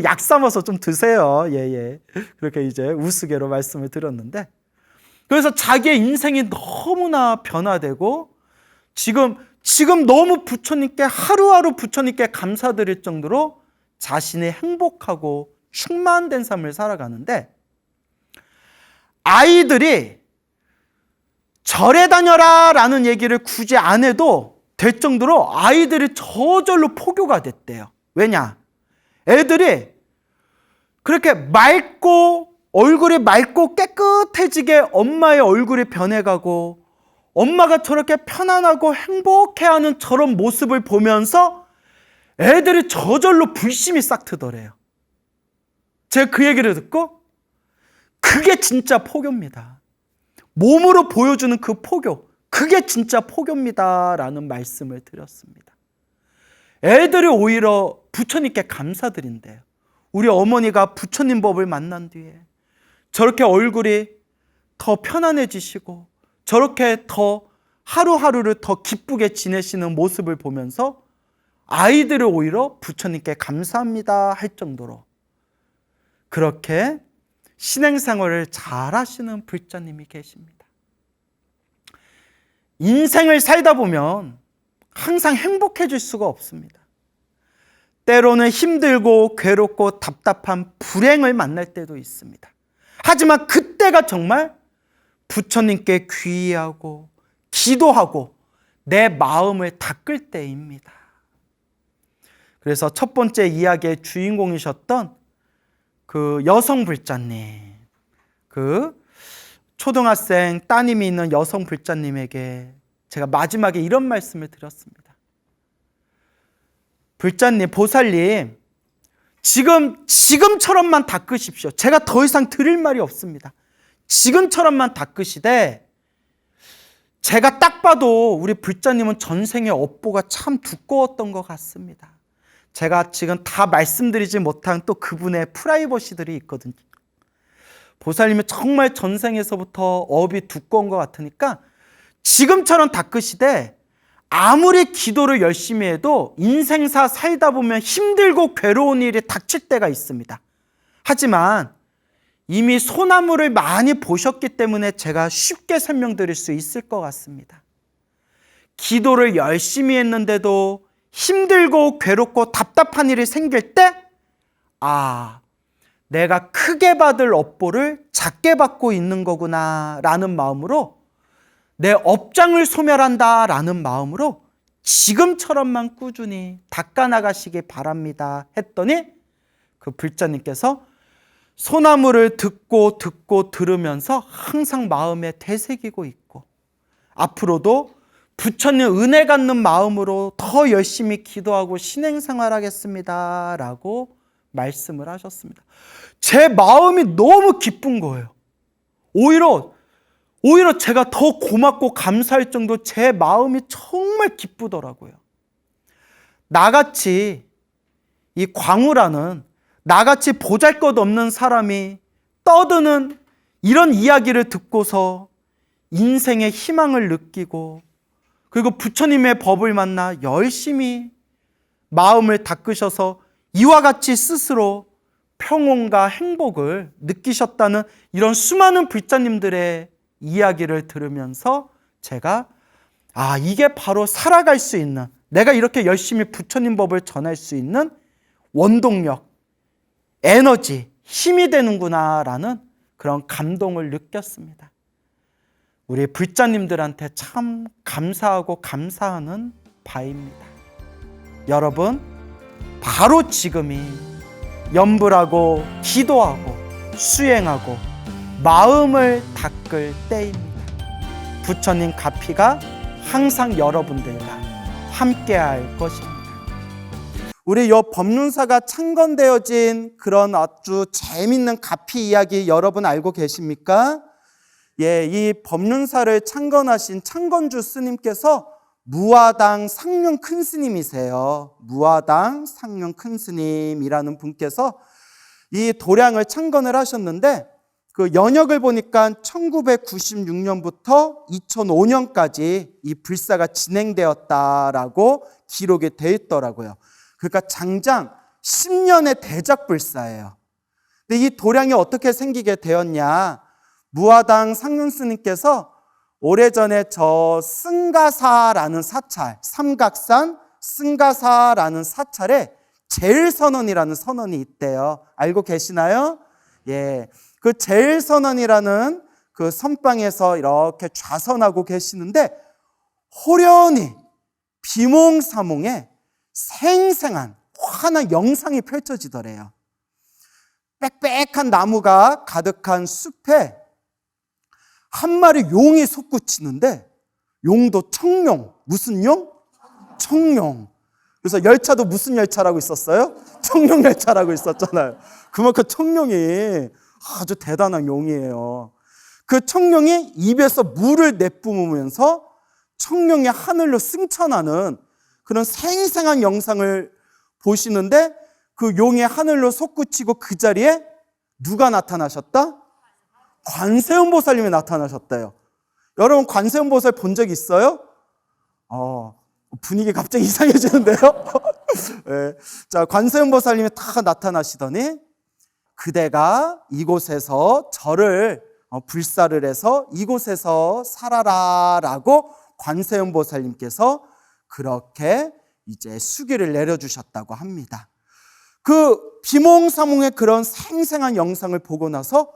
약 삼아서 좀 드세요. 예. 그렇게 이제 우스개로 말씀을 드렸는데, 그래서 자기의 인생이 너무나 변화되고 지금 너무 부처님께 하루하루 부처님께 감사드릴 정도로 자신이 행복하고 충만된 삶을 살아가는데, 아이들이 절에 다녀라 라는 얘기를 굳이 안 해도 될 정도로 아이들이 저절로 포교가 됐대요. 왜냐? 애들이 그렇게 얼굴이 맑고 깨끗해지게 엄마의 얼굴이 변해가고 엄마가 저렇게 편안하고 행복해하는 저런 모습을 보면서 애들이 저절로 불심이 싹 트더래요. 제가 그 얘기를 듣고 그게 진짜 포교입니다. 몸으로 보여주는 그 포교, 그게 진짜 포교입니다 라는 말씀을 드렸습니다. 애들이 오히려 부처님께 감사드린대요. 우리 어머니가 부처님 법을 만난 뒤에 저렇게 얼굴이 더 편안해지시고 저렇게 더 하루하루를 더 기쁘게 지내시는 모습을 보면서 아이들을 오히려 부처님께 감사합니다 할 정도로 그렇게 신행생활을 잘 하시는 불자님이 계십니다. 인생을 살다 보면 항상 행복해질 수가 없습니다. 때로는 힘들고 괴롭고 답답한 불행을 만날 때도 있습니다. 하지만 그때가 정말 부처님께 귀의하고 기도하고 내 마음을 닦을 때입니다. 그래서 첫 번째 이야기의 주인공이셨던 그 여성 불자님, 그 초등학생 따님이 있는 여성 불자님에게 제가 마지막에 이런 말씀을 드렸습니다. 불자님, 보살님, 지금처럼만 닦으십시오. 제가 더 이상 드릴 말이 없습니다. 지금처럼만 닦으시되, 제가 딱 봐도 우리 불자님은 전생의 업보가 참 두꺼웠던 것 같습니다. 제가 지금 다 말씀드리지 못한 또 그분의 프라이버시들이 있거든요. 보살님이 정말 전생에서부터 업이 두꺼운 것 같으니까 지금처럼 닦으시되 아무리 기도를 열심히 해도 인생사 살다 보면 힘들고 괴로운 일이 닥칠 때가 있습니다. 하지만 이미 소나무를 많이 보셨기 때문에 제가 쉽게 설명드릴 수 있을 것 같습니다. 기도를 열심히 했는데도 힘들고 괴롭고 답답한 일이 생길 때, 내가 크게 받을 업보를 작게 받고 있는 거구나 라는 마음으로, 내 업장을 소멸한다 라는 마음으로 지금처럼만 꾸준히 닦아나가시기 바랍니다 했더니 그 불자님께서 소나무를 듣고 들으면서 항상 마음에 되새기고 있고, 앞으로도 부처님 은혜 갖는 마음으로 더 열심히 기도하고 신행생활하겠습니다 라고 말씀을 하셨습니다. 제 마음이 너무 기쁜 거예요. 오히려 제가 더 고맙고 감사할 정도 제 마음이 정말 기쁘더라고요. 나같이 이 광우라는 나같이 보잘것없는 사람이 떠드는 이런 이야기를 듣고서 인생의 희망을 느끼고, 그리고 부처님의 법을 만나 열심히 마음을 닦으셔서 이와 같이 스스로 평온과 행복을 느끼셨다는 이런 수많은 불자님들의 이야기를 들으면서 제가 이게 바로 살아갈 수 있는, 내가 이렇게 열심히 부처님 법을 전할 수 있는 원동력, 에너지, 힘이 되는구나라는 그런 감동을 느꼈습니다. 우리 불자님들한테 참 감사하고 감사하는 바입니다. 여러분, 바로 지금이 염불하고 기도하고 수행하고 마음을 닦을 때입니다. 부처님 가피가 항상 여러분들과 함께할 것입니다. 우리 요 법륜사가 창건되어진 그런 아주 재밌는 가피 이야기 여러분 알고 계십니까? 이 법륜사를 창건하신 창건주 스님께서 무화당 상륜 큰 스님이세요. 무화당 상륜 큰 스님이라는 분께서 이 도량을 창건을 하셨는데, 그 연역을 보니까 1996년부터 2005년까지 이 불사가 진행되었다라고 기록이 되어 있더라고요. 그러니까 장장 10년의 대작 불사예요. 근데 이 도량이 어떻게 생기게 되었냐? 무화당 상륜 스님께서 오래전에 저 승가사라는 사찰, 삼각산 승가사라는 사찰에 제일선언이라는 선언이 있대요. 알고 계시나요? 그 제일선언이라는 그 선방에서 이렇게 좌선하고 계시는데 호련히 비몽사몽에 생생한 환한 영상이 펼쳐지더래요. 빽빽한 나무가 가득한 숲에 한 마리 용이 솟구치는데, 용도 청룡. 무슨 용? 청룡. 그래서 열차도 무슨 열차라고 있었어요? 청룡 열차라고 있었잖아요. 그만큼 청룡이 아주 대단한 용이에요. 그 청룡이 입에서 물을 내뿜으면서 청룡이 하늘로 승천하는 그런 생생한 영상을 보시는데, 그 용이 하늘로 솟구치고 그 자리에 누가 나타나셨다? 관세음보살님이 나타나셨대요. 여러분 관세음보살 본 적 있어요? 분위기 갑자기 이상해지는데요? 네. 자, 관세음보살님이 다 나타나시더니 그대가 이곳에서 저를 불사를 해서 이곳에서 살아라 라고 관세음보살님께서 그렇게 이제 수기를 내려주셨다고 합니다. 그 비몽사몽의 그런 생생한 영상을 보고 나서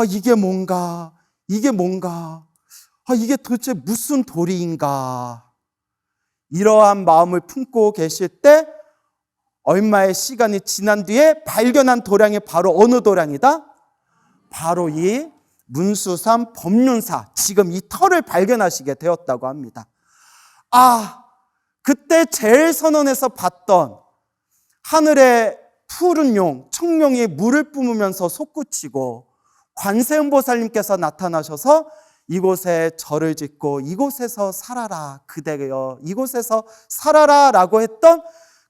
이게 뭔가, 이게 도대체 무슨 도리인가, 이러한 마음을 품고 계실 때 얼마의 시간이 지난 뒤에 발견한 도량이 바로 어느 도량이다? 바로 이 문수삼 법륜사, 지금 이 터를 발견하시게 되었다고 합니다. 그때 제일 선언에서 봤던 하늘의 푸른 용, 청룡이 물을 뿜으면서 솟구치고 관세음보살님께서 나타나셔서 이곳에 절을 짓고 이곳에서 살아라 그대여 이곳에서 살아라 라고 했던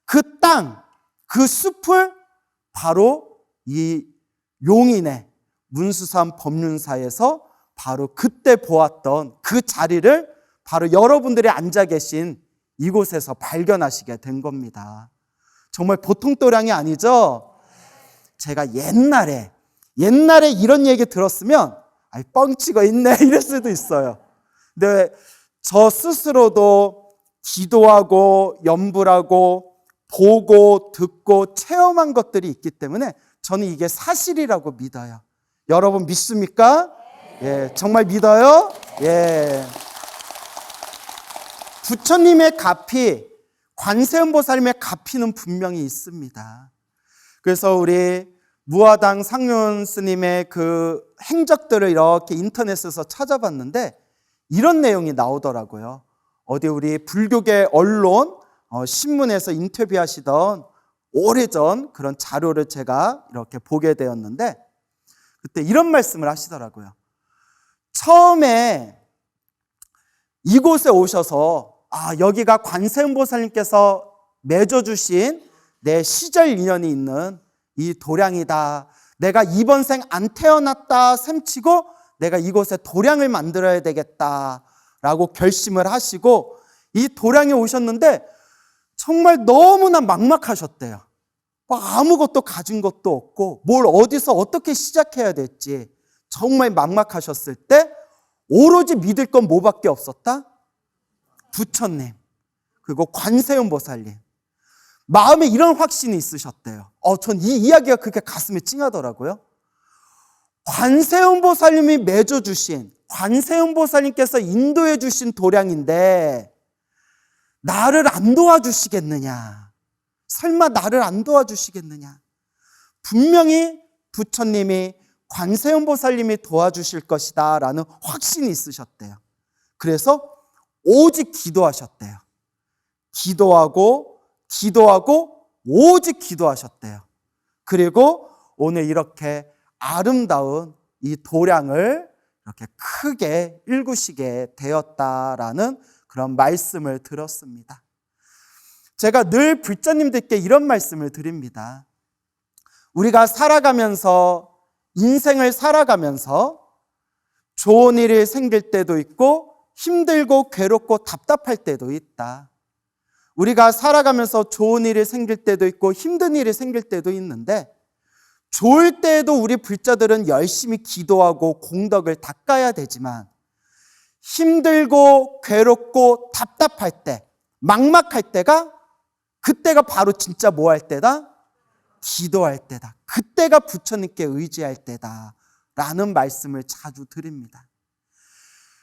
그 땅, 그 숲을 바로 이 용인의 문수산 법륜사에서 바로 그때 보았던 그 자리를 바로 여러분들이 앉아 계신 이곳에서 발견하시게 된 겁니다. 정말 보통 도량이 아니죠? 제가 옛날에 이런 얘기 들었으면 뻥치고 있네 이럴 수도 있어요. 근데 저 스스로도 기도하고 염불하고 보고 듣고 체험한 것들이 있기 때문에 저는 이게 사실이라고 믿어요. 여러분 믿습니까? 예, 정말 믿어요? 예. 부처님의 가피, 관세음보살님의 가피는 분명히 있습니다. 그래서 우리 무화당 상륜 스님의 그 행적들을 이렇게 인터넷에서 찾아봤는데 이런 내용이 나오더라고요. 어디 우리 불교계 언론, 신문에서 인터뷰하시던 오래전 그런 자료를 제가 이렇게 보게 되었는데 그때 이런 말씀을 하시더라고요. 처음에 이곳에 오셔서 여기가 관세음보살님께서 맺어주신 내 시절 인연이 있는 이 도량이다. 내가 이번 생 안 태어났다 셈치고 내가 이곳에 도량을 만들어야 되겠다라고 결심을 하시고 이 도량에 오셨는데 정말 너무나 막막하셨대요. 아무것도 가진 것도 없고 뭘 어디서 어떻게 시작해야 될지 정말 막막하셨을 때 오로지 믿을 건 뭐밖에 없었다? 부처님 그리고 관세음보살님. 마음에 이런 확신이 있으셨대요. 전 이 이야기가 그렇게 가슴에 찡하더라고요. 관세음보살님이 맺어주신, 관세음보살님께서 인도해 주신 도량인데 나를 안 도와주시겠느냐? 설마 나를 안 도와주시겠느냐? 분명히 부처님이 관세음보살님이 도와주실 것이다 라는 확신이 있으셨대요. 그래서 오직 기도하셨대요. 기도하고 오직 기도하셨대요. 그리고 오늘 이렇게 아름다운 이 도량을 이렇게 크게 일구시게 되었다라는 그런 말씀을 들었습니다. 제가 늘 불자님들께 이런 말씀을 드립니다. 우리가 살아가면서 인생을 살아가면서 좋은 일이 생길 때도 있고 힘들고 괴롭고 답답할 때도 있다. 우리가 살아가면서 좋은 일이 생길 때도 있고 힘든 일이 생길 때도 있는데 좋을 때에도 우리 불자들은 열심히 기도하고 공덕을 닦아야 되지만 힘들고 괴롭고 답답할 때, 막막할 때가 그때가 바로 진짜 뭐 할 때다? 기도할 때다. 그때가 부처님께 의지할 때다 라는 말씀을 자주 드립니다.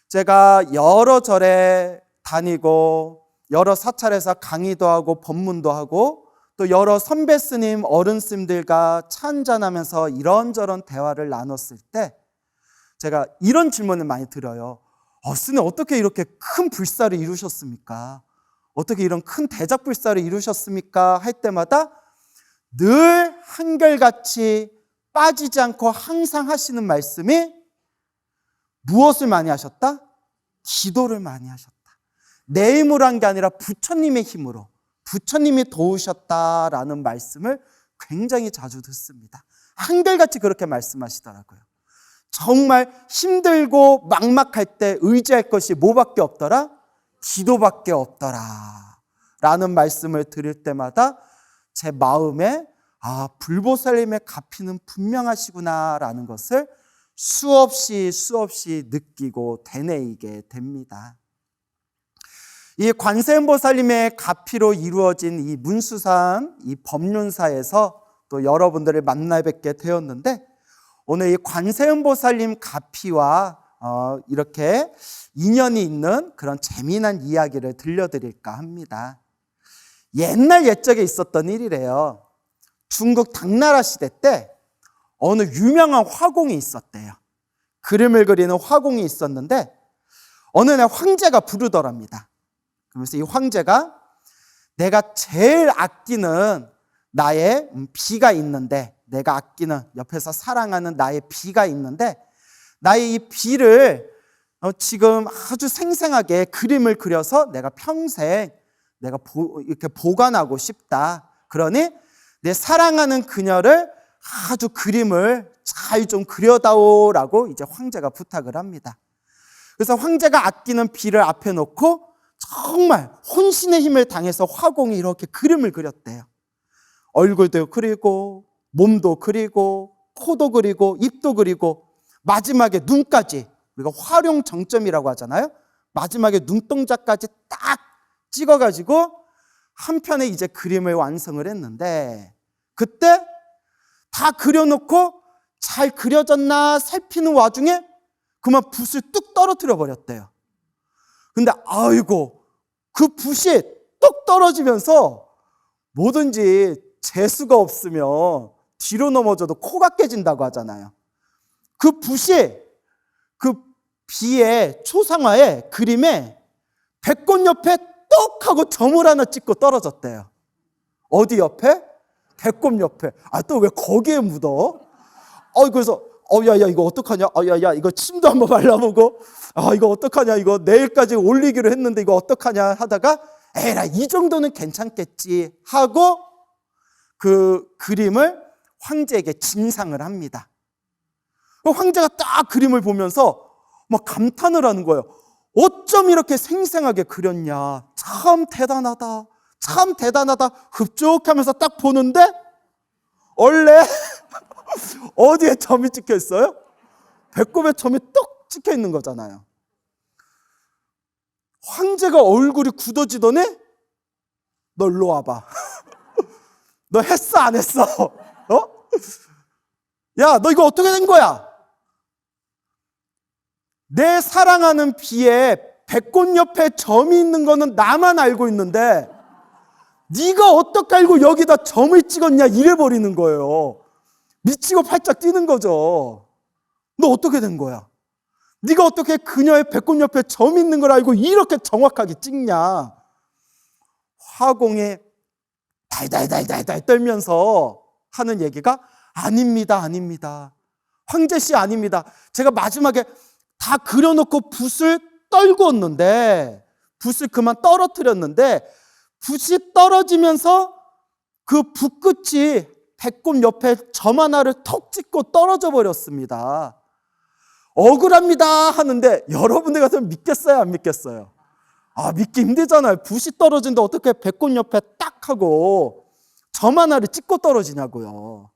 제가 여러 절에 다니고 여러 사찰에서 강의도 하고 법문도 하고 또 여러 선배 스님, 어른 스님들과 차 한잔하면서 이런저런 대화를 나눴을 때 제가 이런 질문을 많이 들어요. 스님 어떻게 이렇게 큰 불사를 이루셨습니까? 어떻게 이런 큰 대작불사를 이루셨습니까? 할 때마다 늘 한결같이 빠지지 않고 항상 하시는 말씀이 무엇을 많이 하셨다? 기도를 많이 하셨다. 내 힘으로 한 게 아니라 부처님의 힘으로 부처님이 도우셨다라는 말씀을 굉장히 자주 듣습니다. 한결같이 그렇게 말씀하시더라고요. 정말 힘들고 막막할 때 의지할 것이 뭐밖에 없더라? 기도밖에 없더라 라는 말씀을 들을 때마다 제 마음에 불보살님의 가피는 분명하시구나 라는 것을 수없이 느끼고 되뇌이게 됩니다. 이 관세음보살님의 가피로 이루어진 이 문수산 이 법륜사에서 또 여러분들을 만나 뵙게 되었는데 오늘 이 관세음보살님 가피와 이렇게 인연이 있는 그런 재미난 이야기를 들려드릴까 합니다. 옛날 옛적에 있었던 일이래요. 중국 당나라 시대 때 어느 유명한 화공이 있었대요. 그림을 그리는 화공이 있었는데 어느 날 황제가 부르더랍니다. 그러면서 이 황제가 내가 제일 아끼는 나의 비가 있는데 내가 아끼는 옆에서 사랑하는 나의 비가 있는데 나의 이 비를 지금 아주 생생하게 그림을 그려서 내가 평생 내가 이렇게 보관하고 싶다. 그러니 내 사랑하는 그녀를 아주 그림을 잘 좀 그려다오라고 이제 황제가 부탁을 합니다. 그래서 황제가 아끼는 비를 앞에 놓고 정말 혼신의 힘을 당해서 화공이 이렇게 그림을 그렸대요. 얼굴도 그리고 몸도 그리고 코도 그리고 입도 그리고 마지막에 눈까지, 우리가 활용 정점이라고 하잖아요. 마지막에 눈동자까지 딱 찍어가지고 한 편의 이제 그림을 완성을 했는데, 그때 다 그려놓고 잘 그려졌나 살피는 와중에 그만 붓을 뚝 떨어뜨려 버렸대요. 근데 아이고, 그 붓이 뚝 떨어지면서 뭐든지 재수가 없으면 뒤로 넘어져도 코가 깨진다고 하잖아요. 그 붓이 그 비의 초상화에, 그림에 배꼽 옆에 떡 하고 점을 하나 찍고 떨어졌대요. 어디 옆에? 배꼽 옆에. 아, 또 왜 거기에 묻어? 그래서 야야 이거 어떡하냐? 야야 이거 침도 한번 발라보고, 이거 어떡하냐? 이거 내일까지 올리기로 했는데 이거 어떡하냐 하다가 에라 이 정도는 괜찮겠지 하고 그 그림을 황제에게 진상을 합니다. 황제가 딱 그림을 보면서 막 감탄을 하는 거예요. 어쩜 이렇게 생생하게 그렸냐. 참 대단하다. 참 대단하다. 흡족하면서 딱 보는데 원래 어디에 점이 찍혀 있어요? 배꼽에 점이 떡 찍혀 있는 거잖아요. 황제가 얼굴이 굳어지더니 너 일로 와봐. 너 했어 안 했어? 야, 너 이거 어떻게 된 거야? 내 사랑하는 비에 배꼽 옆에 점이 있는 거는 나만 알고 있는데 네가 어떻게 알고 여기다 점을 찍었냐 이래 버리는 거예요. 미치고 팔짝 뛰는 거죠. 너 어떻게 된 거야? 네가 어떻게 그녀의 배꼽 옆에 점이 있는 걸 알고 이렇게 정확하게 찍냐? 화공이 달달달달달 떨면서 하는 얘기가 아닙니다, 아닙니다. 황제씨 아닙니다. 제가 마지막에 다 그려놓고 붓을 떨구었는데, 붓을 그만 떨어뜨렸는데 붓이 떨어지면서 그 붓끝이 배꼽 옆에 점 하나를 턱 찍고 떨어져 버렸습니다. 억울합니다 하는데 여러분들 같으면 믿겠어요, 안 믿겠어요? 믿기 힘들잖아요. 붓이 떨어진데 어떻게 배꼽 옆에 딱 하고 점 하나를 찍고 떨어지냐고요.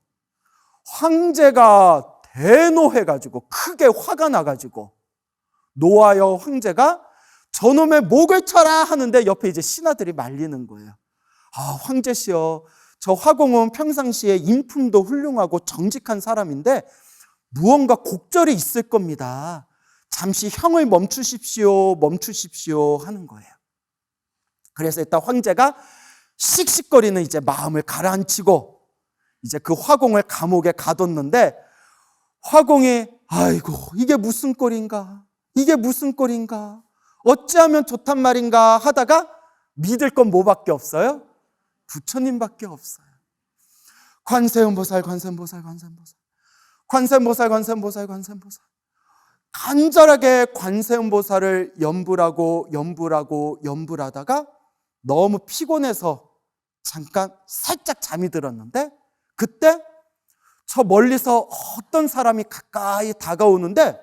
황제가 대노해가지고 크게 화가 나가지고 노하여 황제가 저놈의 목을 쳐라 하는데 옆에 이제 신하들이 말리는 거예요. 황제시여, 저 화공은 평상시에 인품도 훌륭하고 정직한 사람인데 무언가 곡절이 있을 겁니다. 잠시 형을 멈추십시오, 멈추십시오 하는 거예요. 그래서 일단 황제가 씩씩거리는 이제 마음을 가라앉히고 이제 그 화공을 감옥에 가뒀는데, 화공이 아이고 이게 무슨 꼴인가, 이게 무슨 꼴인가, 어찌하면 좋단 말인가 하다가 믿을 건 뭐밖에 없어요? 부처님밖에 없어요. 관세음보살, 관세음보살, 관세음보살, 관세음보살, 관세음보살, 관세음보살. 간절하게 관세음보살을 염불하고 염불하다가 너무 피곤해서 잠깐 살짝 잠이 들었는데, 그때 저 멀리서 어떤 사람이 가까이 다가오는데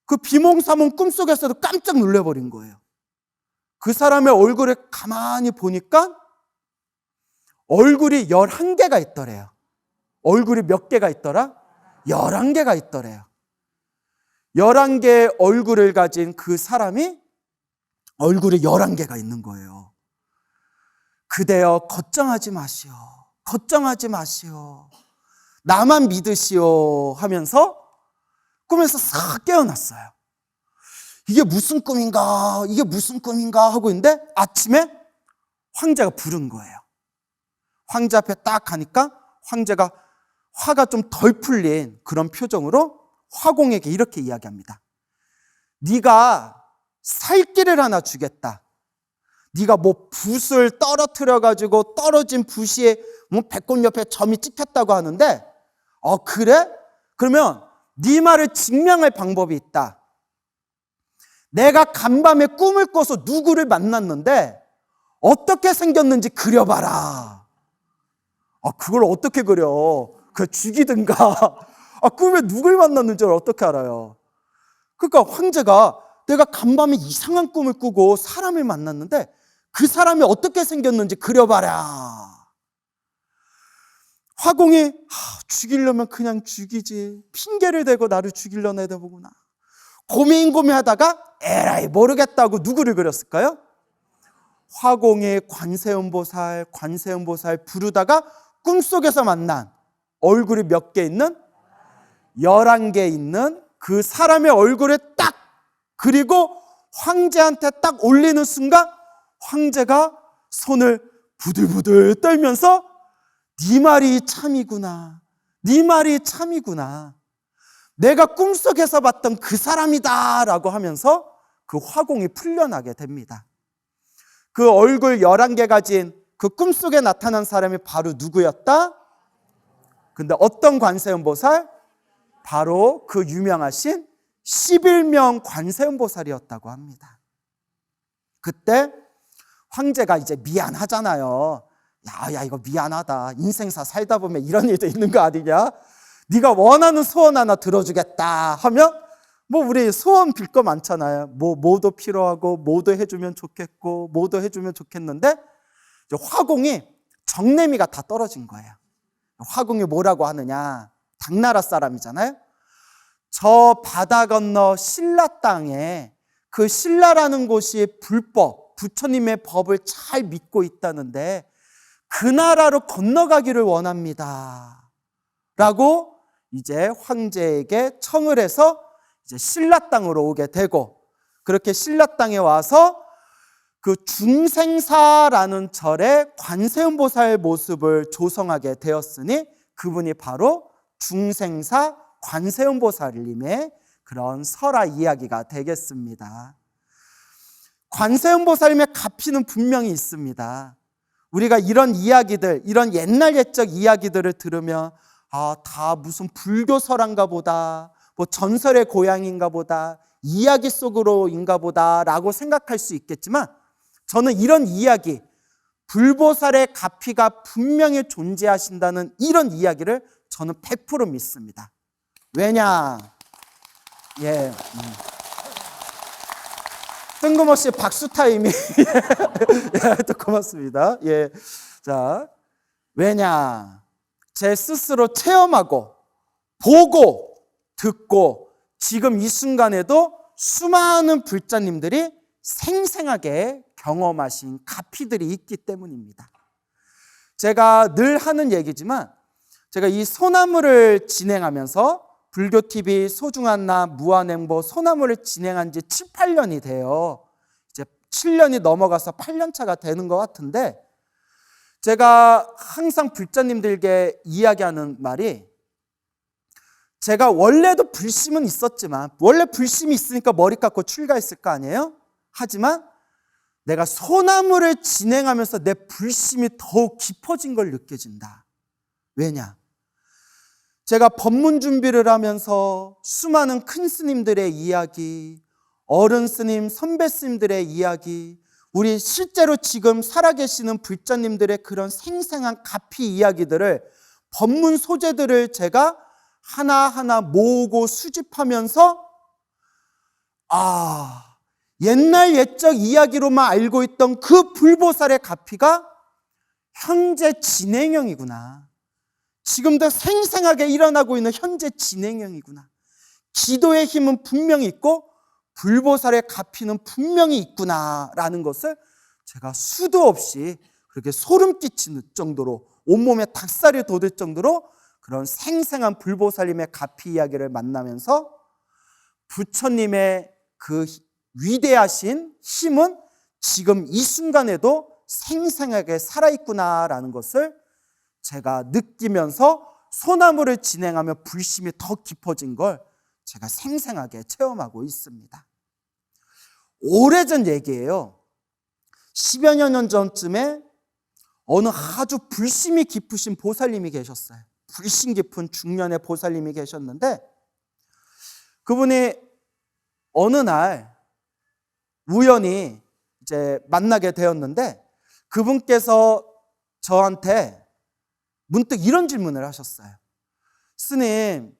그 비몽사몽 꿈속에서도 깜짝 놀라버린 거예요. 그 사람의 얼굴을 가만히 보니까 얼굴이 11개가 있더래요. 얼굴이 몇 개가 있더라? 11개가 있더래요. 11개의 얼굴을 가진 그 사람이 얼굴이 11개가 있는 거예요. 그대여 걱정하지 마시오. 걱정하지 마시오. 나만 믿으시오 하면서 꿈에서 싹 깨어났어요. 이게 무슨 꿈인가, 이게 무슨 꿈인가 하고 있는데 아침에 황제가 부른 거예요. 황제 앞에 딱 가니까 황제가 화가 좀 덜 풀린 그런 표정으로 화공에게 이렇게 이야기합니다. 네가 살 길을 하나 주겠다. 네가 뭐 붓을 떨어뜨려가지고 떨어진 붓이 뭐 배꼽 옆에 점이 찍혔다고 하는데, 그래? 그러면 네 말을 증명할 방법이 있다. 내가 간밤에 꿈을 꿔서 누구를 만났는데 어떻게 생겼는지 그려봐라. 그걸 어떻게 그려? 그 죽이든가. 꿈에 누굴 만났는지 어떻게 알아요? 그러니까 황제가 내가 간밤에 이상한 꿈을 꾸고 사람을 만났는데 그 사람이 어떻게 생겼는지 그려봐라. 화공이 죽이려면 그냥 죽이지. 핑계를 대고 나를 죽이려는 애들 보구나. 고민하다가 에라이 모르겠다고 누구를 그렸을까요? 화공이 관세음보살 부르다가 꿈속에서 만난 얼굴이 몇 개 있는? 11개 있는 그 사람의 얼굴을 딱 그리고 황제한테 딱 올리는 순간 황제가 손을 부들부들 떨면서 네 말이 참이구나. 네 말이 참이구나. 내가 꿈속에서 봤던 그 사람이다 라고 하면서 그 화공이 풀려나게 됩니다. 그 얼굴 11개 가진 그 꿈속에 나타난 사람이 바로 누구였다? 근데 어떤 관세음보살? 바로 그 유명하신 11명 관세음보살이었다고 합니다. 그때 황제가 이제 미안하잖아요. 야 이거 미안하다. 인생사 살다 보면 이런 일도 있는 거 아니냐? 네가 원하는 소원 하나 들어주겠다 하면 우리 소원 빌 거 많잖아요. 뭐도 필요하고 뭐도 해주면 좋겠고 뭐도 해주면 좋겠는데 화공이 정내미가 다 떨어진 거예요. 화공이 뭐라고 하느냐? 당나라 사람이잖아요. 저 바다 건너 신라 땅에 그 신라라는 곳이 불법, 부처님의 법을 잘 믿고 있다는데 그 나라로 건너가기를 원합니다. 라고 이제 황제에게 청을 해서 이제 신라 땅으로 오게 되고 그렇게 신라 땅에 와서 그 중생사라는 절에 관세음보살 모습을 조성하게 되었으니 그분이 바로 중생사 관세음보살님의 그런 설화 이야기가 되겠습니다. 관세음보살님의 가피는 분명히 있습니다. 우리가 이런 이야기들, 이런 옛날 옛적 이야기들을 들으면 다 무슨 불교 설화인가 보다, 전설의 고향인가 보다, 이야기 속으로인가 보다 라고 생각할 수 있겠지만 저는 이런 이야기, 불보살의 가피가 분명히 존재하신다는 이런 이야기를 저는 100% 믿습니다. 왜냐? 뜬금없이 박수 타임이 또 고맙습니다. 자, 왜냐? 제 스스로 체험하고 보고 듣고 지금 이 순간에도 수많은 불자님들이 생생하게 경험하신 가피들이 있기 때문입니다. 제가 늘 하는 얘기지만 제가 이 소나무를 진행하면서 불교TV 소중한 나 무한행보 소나무를 진행한 지 7, 8년이 돼요. 이제 7년이 넘어가서 8년 차가 되는 것 같은데 제가 항상 불자님들에게 이야기하는 말이 제가 원래도 불심은 있었지만 원래 불심이 있으니까 머리 깎고 출가했을 거 아니에요? 하지만 내가 소나무를 진행하면서 내 불심이 더욱 깊어진 걸 느껴진다. 왜냐? 제가 법문 준비를 하면서 수많은 큰 스님들의 이야기, 어른 스님, 선배 스님들의 이야기, 우리 실제로 지금 살아계시는 불자님들의 그런 생생한 가피 이야기들을 법문 소재들을 제가 하나하나 모으고 수집하면서 옛날 옛적 이야기로만 알고 있던 그 불보살의 가피가 현재 진행형이구나. 지금도 생생하게 일어나고 있는 현재 진행형이구나. 기도의 힘은 분명히 있고 불보살의 가피는 분명히 있구나라는 것을 제가 수도 없이 그렇게 소름 끼치는 정도로 온몸에 닭살이 돋을 정도로 그런 생생한 불보살님의 가피 이야기를 만나면서 부처님의 그 위대하신 힘은 지금 이 순간에도 생생하게 살아있구나라는 것을 제가 느끼면서 소나무를 진행하며 불심이 더 깊어진 걸 제가 생생하게 체험하고 있습니다. 오래전 얘기예요. 10여 년 전쯤에 어느 아주 불심이 깊으신 보살님이 계셨어요. 불심 깊은 중년의 보살님이 계셨는데 그분이 어느 날 우연히 이제 만나게 되었는데 그분께서 저한테 문득 이런 질문을 하셨어요. 스님,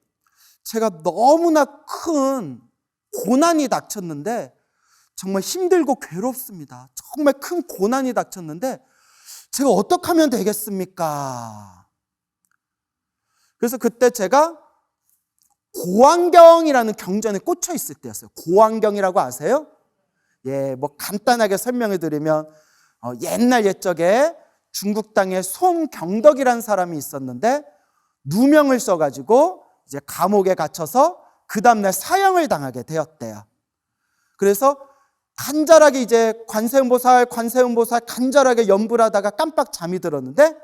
제가 너무나 큰 고난이 닥쳤는데 정말 힘들고 괴롭습니다. 정말 큰 고난이 닥쳤는데 제가 어떻게 하면 되겠습니까? 그래서 그때 제가 고환경이라는 경전에 꽂혀 있을 때였어요. 고환경이라고 아세요? 예, 뭐 간단하게 설명해 드리면 옛날 옛적에 중국 땅에 송경덕이라는 사람이 있었는데 누명을 써가지고 이제 감옥에 갇혀서 그 다음날 사형을 당하게 되었대요. 그래서 간절하게 이제 관세음보살 간절하게 연불 하다가 깜빡 잠이 들었는데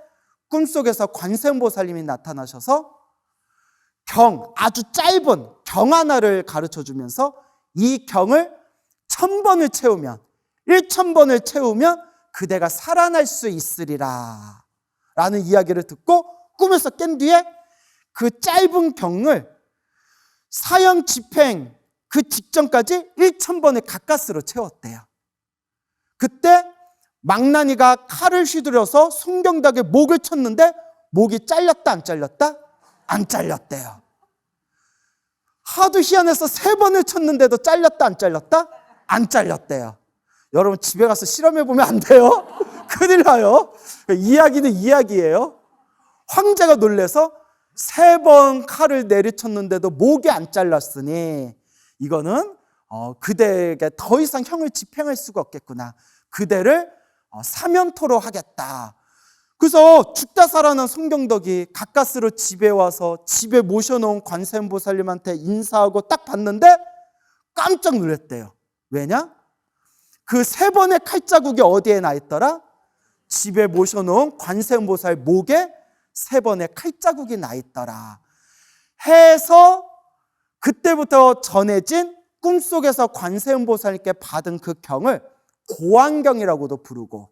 꿈속에서 관세음보살님이 나타나셔서 아주 짧은 경 하나를 가르쳐 주면서 이 경을 1000번을 채우면 1000번을 채우면 그대가 살아날 수 있으리라 라는 이야기를 듣고 꿈에서 깬 뒤에 그 짧은 경을 사형 집행 그 직전까지 1000번을 가까스로 채웠대요. 그때 망나니가 칼을 휘두려서 송경덕의 목을 쳤는데 목이 잘렸다 안 잘렸다? 안 잘렸대요. 하도 희한해서 3번을 쳤는데도 잘렸다 안 잘렸다? 안 잘렸대요. 여러분 집에 가서 실험해보면 안 돼요. 큰일 나요. 이야기는 이야기예요. 황제가 놀래서 3번 칼을 내리쳤는데도 목이 안 잘랐으니 이거는 그대에게 더 이상 형을 집행할 수가 없겠구나. 그대를 사면토로 하겠다. 그래서 죽다 살아난 송경덕이 가까스로 집에 와서 집에 모셔놓은 관세음보살님한테 인사하고 딱 봤는데 깜짝 놀랐대요. 왜냐? 그 3번의 칼자국이 어디에 나 있더라? 집에 모셔놓은 관세음보살 목에 3번의 칼자국이 나 있더라 해서 그때부터 전해진 꿈속에서 관세음보살님께 받은 그 경을 고환경이라고도 부르고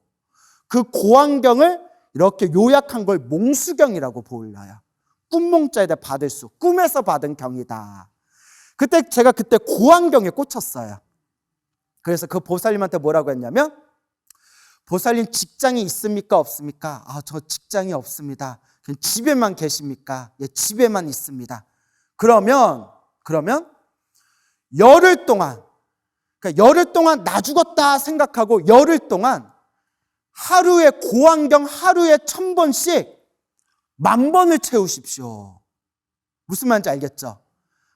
그 고환경을 이렇게 요약한 걸 몽수경이라고 불러요. 꿈몽자에다 받을 수, 꿈에서 받은 경이다. 제가 그때 고환경에 꽂혔어요. 그래서 그 보살님한테 뭐라고 했냐면 보살님 직장이 있습니까 없습니까? 저 직장이 없습니다. 그냥 집에만 계십니까? 예, 집에만 있습니다. 그러면 열흘 동안 나 죽었다 생각하고 열흘 동안 하루에 고환경 하루에 1000번씩 10,000번을 채우십시오. 무슨 말인지 알겠죠?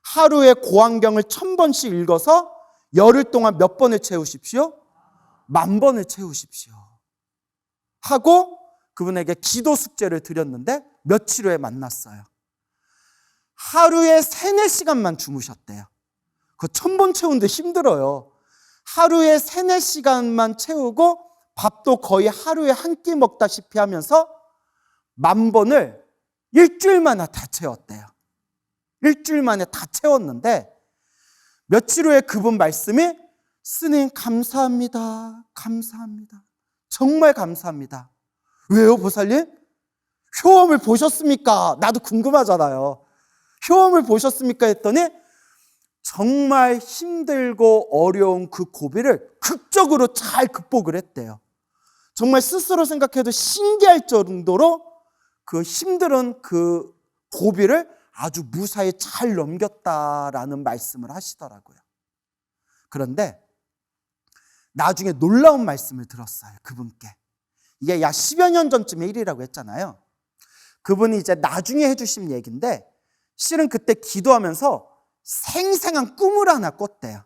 하루에 고환경을 1000번씩 읽어서 열흘 동안 몇 번을 채우십시오? 10,000번을 채우십시오. 하고 그분에게 기도 숙제를 드렸는데 며칠 후에 만났어요. 하루에 3-4시간만 주무셨대요. 그 1000번 채우는데 힘들어요. 하루에 3-4시간만 채우고 밥도 거의 하루에 한 끼 먹다시피 하면서 10,000번을 일주일 만에 다 채웠대요. 일주일 만에 다 채웠는데 며칠 후에 그분 말씀이 스님 감사합니다. 정말 감사합니다. 왜요 보살님? 효험을 보셨습니까? 나도 궁금하잖아요. 효험을 보셨습니까? 했더니 정말 힘들고 어려운 그 고비를 극적으로 잘 극복을 했대요. 정말 스스로 생각해도 신기할 정도로 그 힘든 그 고비를 아주 무사히 잘 넘겼다라는 말씀을 하시더라고요. 그런데 나중에 놀라운 말씀을 들었어요. 그분께. 이게 약 10여 년 전쯤의 일이라고 했잖아요. 그분이 이제 나중에 해주신 얘기인데 실은 그때 기도하면서 생생한 꿈을 하나 꿨대요.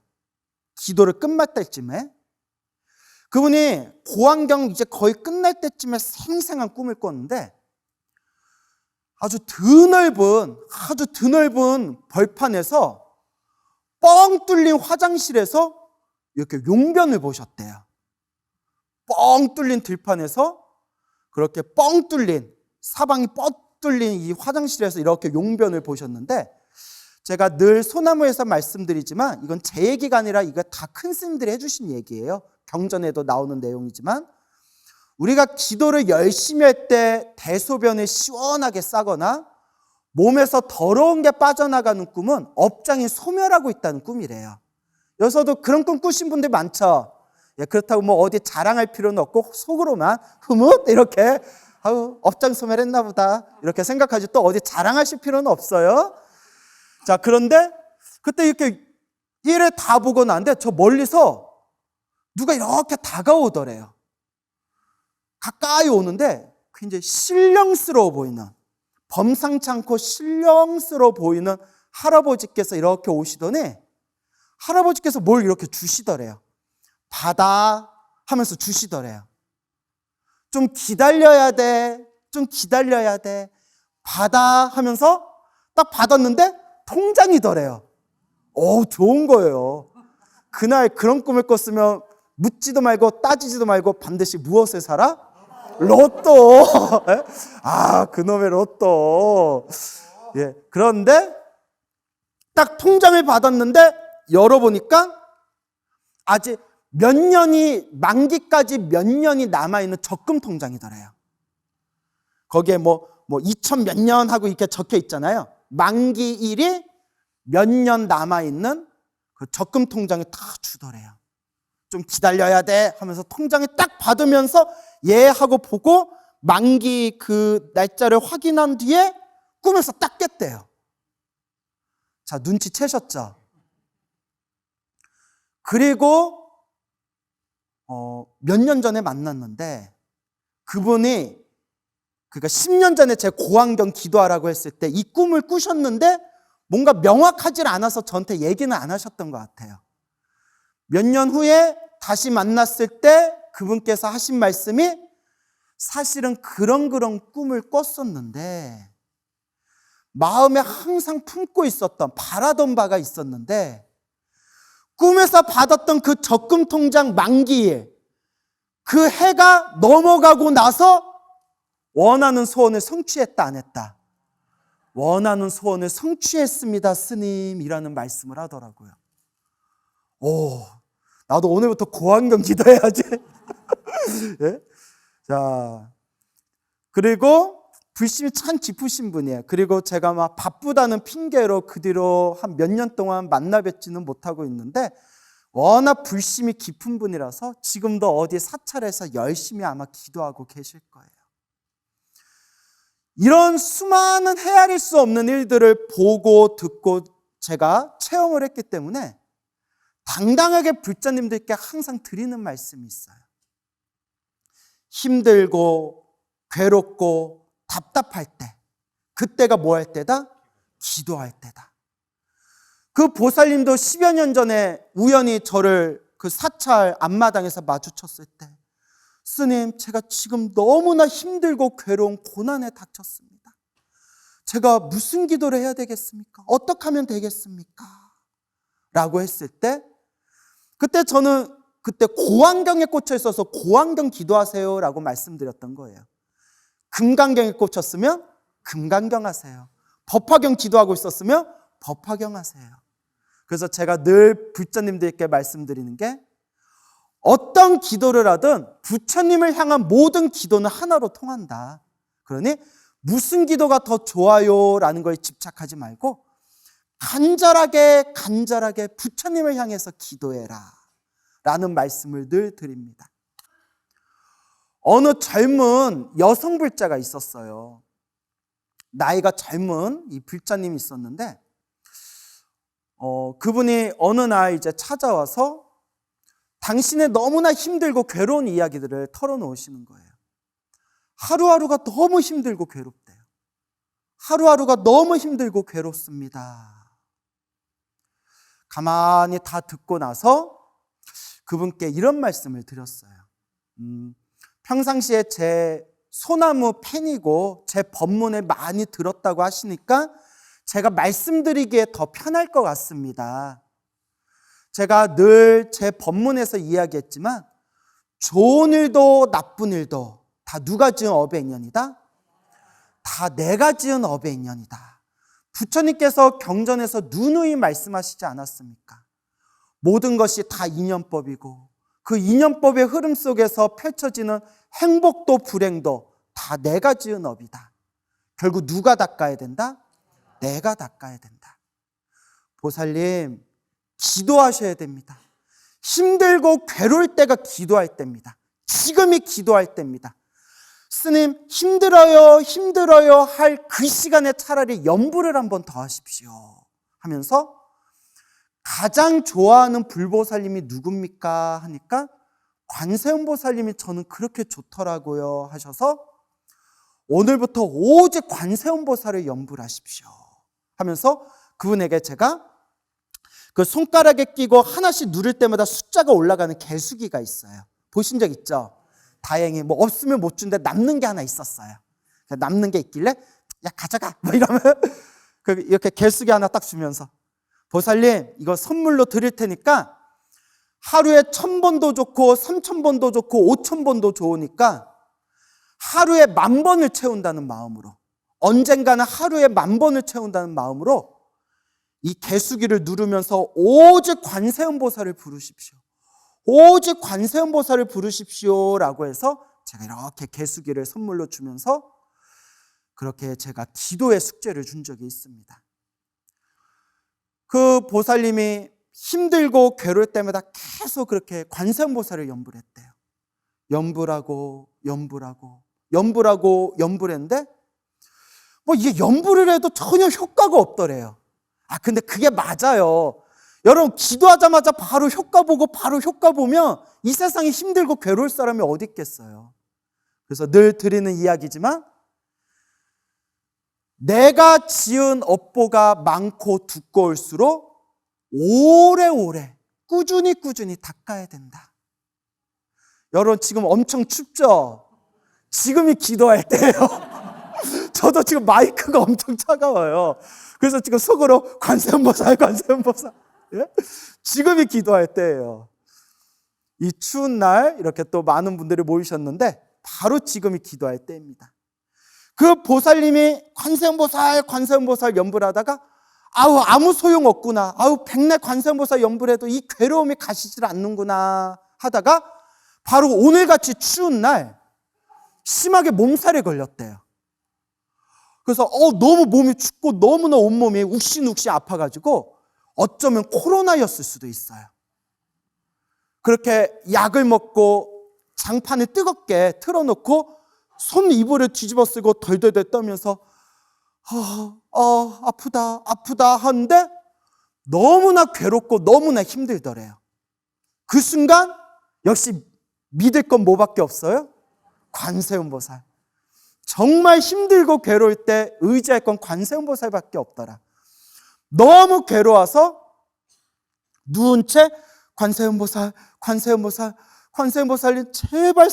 기도를 끝말 때쯤에. 그분이 고환경 이제 거의 끝날 때쯤에 생생한 꿈을 꿨는데 아주 드넓은 벌판에서 뻥 뚫린 화장실에서 이렇게 용변을 보셨대요. 뻥 뚫린 들판에서 그렇게 뻥 뚫린 사방이 뻥 뚫린 이 화장실에서 이렇게 용변을 보셨는데 제가 늘 소나무에서 말씀드리지만 이건 제 얘기가 아니라 이거 다 큰 스님들이 해주신 얘기예요. 경전에도 나오는 내용이지만 우리가 기도를 열심히 할 때 대소변을 시원하게 싸거나 몸에서 더러운 게 빠져나가는 꿈은 업장이 소멸하고 있다는 꿈이래요. 여기서도 그런 꿈 꾸신 분들 많죠. 예, 그렇다고 뭐 어디 자랑할 필요는 없고 속으로만 흐뭇 이렇게 아유, 업장소멸 했나 보다. 이렇게 생각하지 또 어디 자랑하실 필요는 없어요. 자, 그런데 그때 이렇게 일을 다 보고 나는데 저 멀리서 누가 이렇게 다가오더래요. 가까이 오는데 굉장히 신령스러워 보이는, 범상치 않고 신령스러워 보이는 할아버지께서 이렇게 오시더니 할아버지께서 뭘 이렇게 주시더래요. 받아 하면서 주시더래요. 좀 기다려야 돼. 좀 기다려야 돼. 받아 하면서 딱 받았는데 통장이더래요. 좋은 거예요. 그날 그런 꿈을 꿨으면 묻지도 말고 따지지도 말고 반드시 무엇을 사라? 로또. 그놈의 로또. 예. 그런데 딱 통장을 받았는데 열어보니까 아직 몇 년이, 만기까지 몇 년이 남아있는 적금 통장이더래요. 거기에 2000 몇 년 하고 이렇게 적혀 있잖아요. 만기일이 몇 년 남아있는 그 적금 통장에 다 주더래요. 좀 기다려야 돼 하면서 통장에 딱 받으면서 예 하고 보고 만기 그 날짜를 확인한 뒤에 꿈에서 딱 깼대요. 자, 눈치채셨죠? 그리고 몇 년 전에 만났는데 그분이, 그러니까 10년 전에 제 고환경 기도하라고 했을 때 이 꿈을 꾸셨는데 뭔가 명확하지 않아서 저한테 얘기는 안 하셨던 것 같아요. 몇 년 후에 다시 만났을 때 그분께서 하신 말씀이 사실은 그런 꿈을 꿨었는데 마음에 항상 품고 있었던, 바라던 바가 있었는데 꿈에서 받았던 그 적금 통장 만기일, 그 해가 넘어가고 나서 원하는 소원을 성취했다 안 했다? 원하는 소원을 성취했습니다, 스님이라는 말씀을 하더라고요. 나도 오늘부터 고환경 기도해야지. 예? 자, 그리고 불심이 참 깊으신 분이에요. 그리고 제가 막 바쁘다는 핑계로 그 뒤로 한 몇 년 동안 만나 뵙지는 못하고 있는데 워낙 불심이 깊은 분이라서 지금도 어디 사찰에서 열심히 아마 기도하고 계실 거예요. 이런 수많은 헤아릴 수 없는 일들을 보고 듣고 제가 체험을 했기 때문에 당당하게 불자님들께 항상 드리는 말씀이 있어요. 힘들고 괴롭고 답답할 때, 그때가 뭐 할 때다? 기도할 때다. 그 보살님도 10여 년 전에 우연히 저를 그 사찰 앞마당에서 마주쳤을 때, 스님, 제가 지금 너무나 힘들고 괴로운 고난에 닥쳤습니다. 제가 무슨 기도를 해야 되겠습니까? 어떻게 하면 되겠습니까? 라고 했을 때, 그때 저는 고환경에 꽂혀 있어서 고환경 기도하세요 라고 말씀드렸던 거예요. 금강경에 꽂혔으면 금강경 하세요. 법화경 기도하고 있었으면 법화경 하세요. 그래서 제가 늘 불자님들께 말씀드리는 게, 어떤 기도를 하든 부처님을 향한 모든 기도는 하나로 통한다. 그러니 무슨 기도가 더 좋아요 라는 거에 집착하지 말고 간절하게 부처님을 향해서 기도해라 라는 말씀을 늘 드립니다. 어느 젊은 여성 불자가 있었어요. 나이가 젊은 이 불자님이 있었는데 그분이 어느 날 이제 찾아와서 당신의 너무나 힘들고 괴로운 이야기들을 털어놓으시는 거예요. 하루하루가 너무 힘들고 괴롭대요. 하루하루가 너무 힘들고 괴롭습니다. 가만히 다 듣고 나서 그분께 이런 말씀을 드렸어요. 평상시에 제 소나무 팬이고 제 법문을 많이 들었다고 하시니까 제가 말씀드리기에 더 편할 것 같습니다. 제가 늘 제 법문에서 이야기했지만 좋은 일도 나쁜 일도 다 누가 지은 업의 인연이다? 다 내가 지은 업의 인연이다. 부처님께서 경전에서 누누이 말씀하시지 않았습니까? 모든 것이 다 인연법이고 그 인연법의 흐름 속에서 펼쳐지는 행복도 불행도 다 내가 지은 업이다. 결국 누가 닦아야 된다? 내가 닦아야 된다. 보살님, 기도하셔야 됩니다. 힘들고 괴로울 때가 기도할 때입니다. 지금이 기도할 때입니다. 스님 힘들어요 힘들어요 할 그 시간에 차라리 염불을 한번 더 하십시오 하면서 가장 좋아하는 불보살님이 누굽니까 하니까 관세음보살님이 저는 그렇게 좋더라고요 하셔서 오늘부터 오직 관세음보살을 염불하십시오 하면서 그분에게 제가 그 손가락에 끼고 하나씩 누를 때마다 숫자가 올라가는 개수기가 있어요. 보신 적 있죠? 다행히 뭐 없으면 못 준데 남는 게 하나 있었어요. 남는 게 있길래 야 가져가 뭐 이러면 이렇게 개수기 하나 딱 주면서 보살님 이거 선물로 드릴 테니까 하루에 1000번도 좋고 3000번도 좋고 5000번도 좋으니까 하루에 10,000번을 채운다는 마음으로 언젠가는 하루에 10,000번을 채운다는 마음으로 이 개수기를 누르면서 오직 관세음보살을 부르십시오. 오직 관세음보살을 부르십시오라고 해서 제가 이렇게 개수기를 선물로 주면서 그렇게 제가 기도의 숙제를 준 적이 있습니다. 그 보살님이 힘들고 괴로울 때마다 계속 그렇게 관세음보살을 염불했대요. 염불하고 염불했는데 뭐 이게 염불을 해도 전혀 효과가 없더래요. 근데 그게 맞아요. 여러분 기도하자마자 바로 효과 보고 바로 효과 보면 이 세상에 힘들고 괴로울 사람이 어디 있겠어요. 그래서 늘 드리는 이야기지만 내가 지은 업보가 많고 두꺼울수록 오래오래 꾸준히 닦아야 된다. 여러분 지금 엄청 춥죠? 지금이 기도할 때예요. 저도 지금 마이크가 엄청 차가워요. 그래서 지금 속으로 관세음보살 예? 지금이 기도할 때예요. 이 추운 날 이렇게 또 많은 분들이 모이셨는데 바로 지금이 기도할 때입니다. 그 보살님이 관세음보살 염불하다가 아무 소용 없구나. 백날 관세음보살 염불해도 이 괴로움이 가시질 않는구나 하다가 바로 오늘같이 추운 날 심하게 몸살에 걸렸대요. 그래서 너무 몸이 춥고 너무나 온몸이 욱신욱신 아파가지고 어쩌면 코로나였을 수도 있어요. 그렇게 약을 먹고 장판을 뜨겁게 틀어놓고 손 이불을 뒤집어 쓰고 덜덜덜 떨면서 아프다 하는데 너무나 괴롭고 너무나 힘들더래요. 그 순간 역시 믿을 건 뭐밖에 없어요? 관세음보살. 정말 힘들고 괴로울 때 의지할 건 관세음보살밖에 없더라. 너무 괴로워서 누운 채 관세음보살님 제발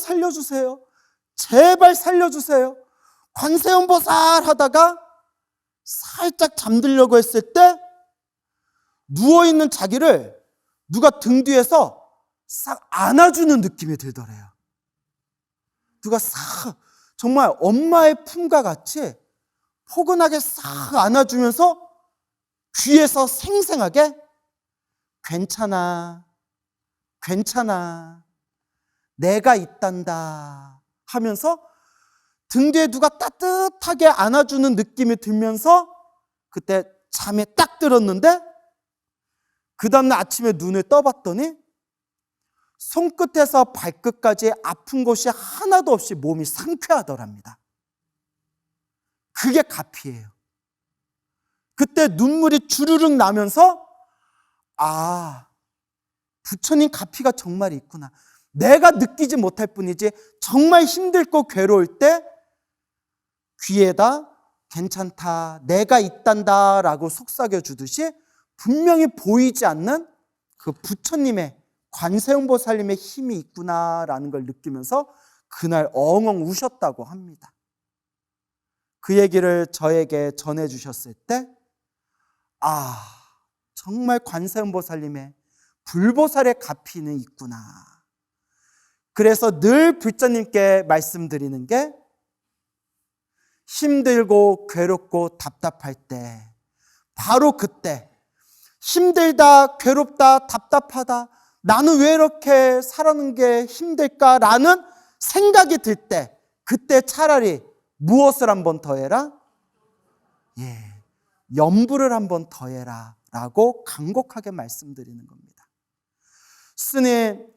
살려주세요. 관세음보살 하다가 살짝 잠들려고 했을 때 누워있는 자기를 누가 등 뒤에서 싹 안아주는 느낌이 들더래요. 누가 싹 정말 엄마의 품과 같이 포근하게 싹 안아주면서 귀에서 생생하게 괜찮아 내가 있단다 하면서 등 뒤에 누가 따뜻하게 안아주는 느낌이 들면서 그때 잠에 딱 들었는데 그 다음날 아침에 눈을 떠봤더니 손끝에서 발끝까지 아픈 곳이 하나도 없이 몸이 상쾌하더랍니다. 그게 가피예요. 그때 눈물이 주르륵 나면서 부처님 가피가 정말 있구나. 내가 느끼지 못할 뿐이지 정말 힘들고 괴로울 때 귀에다 괜찮다, 내가 있단다 라고 속삭여 주듯이 분명히 보이지 않는 그 부처님의 관세음보살님의 힘이 있구나라는 걸 느끼면서 그날 엉엉 우셨다고 합니다. 그 얘기를 저에게 전해주셨을 때 정말 관세음보살님의 불보살의 가피는 있구나. 그래서 늘 불자님께 말씀드리는 게 힘들고 괴롭고 답답할 때 바로 그때 힘들다, 괴롭다, 답답하다 나는 왜 이렇게 살아가는 게 힘들까라는 생각이 들 때 그때 차라리 무엇을 한번 더 해라? 염불을 한번 더 해라 라고 간곡하게 말씀드리는 겁니다. 스님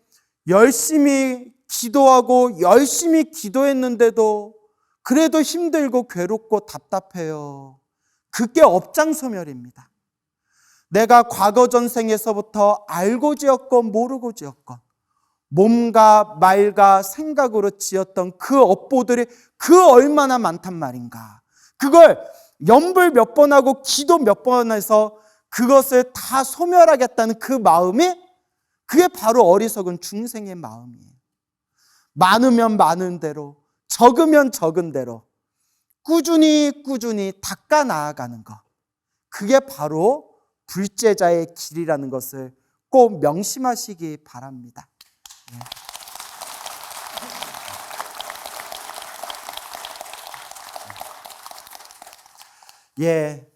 열심히 기도하고 열심히 기도했는데도 그래도 힘들고 괴롭고 답답해요. 그게 업장소멸입니다. 내가 과거 전생에서부터 알고 지었건 모르고 지었건 몸과 말과 생각으로 지었던 그 업보들이 그 얼마나 많단 말인가. 그걸 염불 몇 번 하고 기도 몇 번 해서 그것을 다 소멸하겠다는 그 마음이, 그게 바로 어리석은 중생의 마음이에요. 많으면 많은 대로, 적으면 적은 대로 꾸준히 닦아 나아가는 것, 그게 바로 불제자의 길이라는 것을 꼭 명심하시기 바랍니다. 예,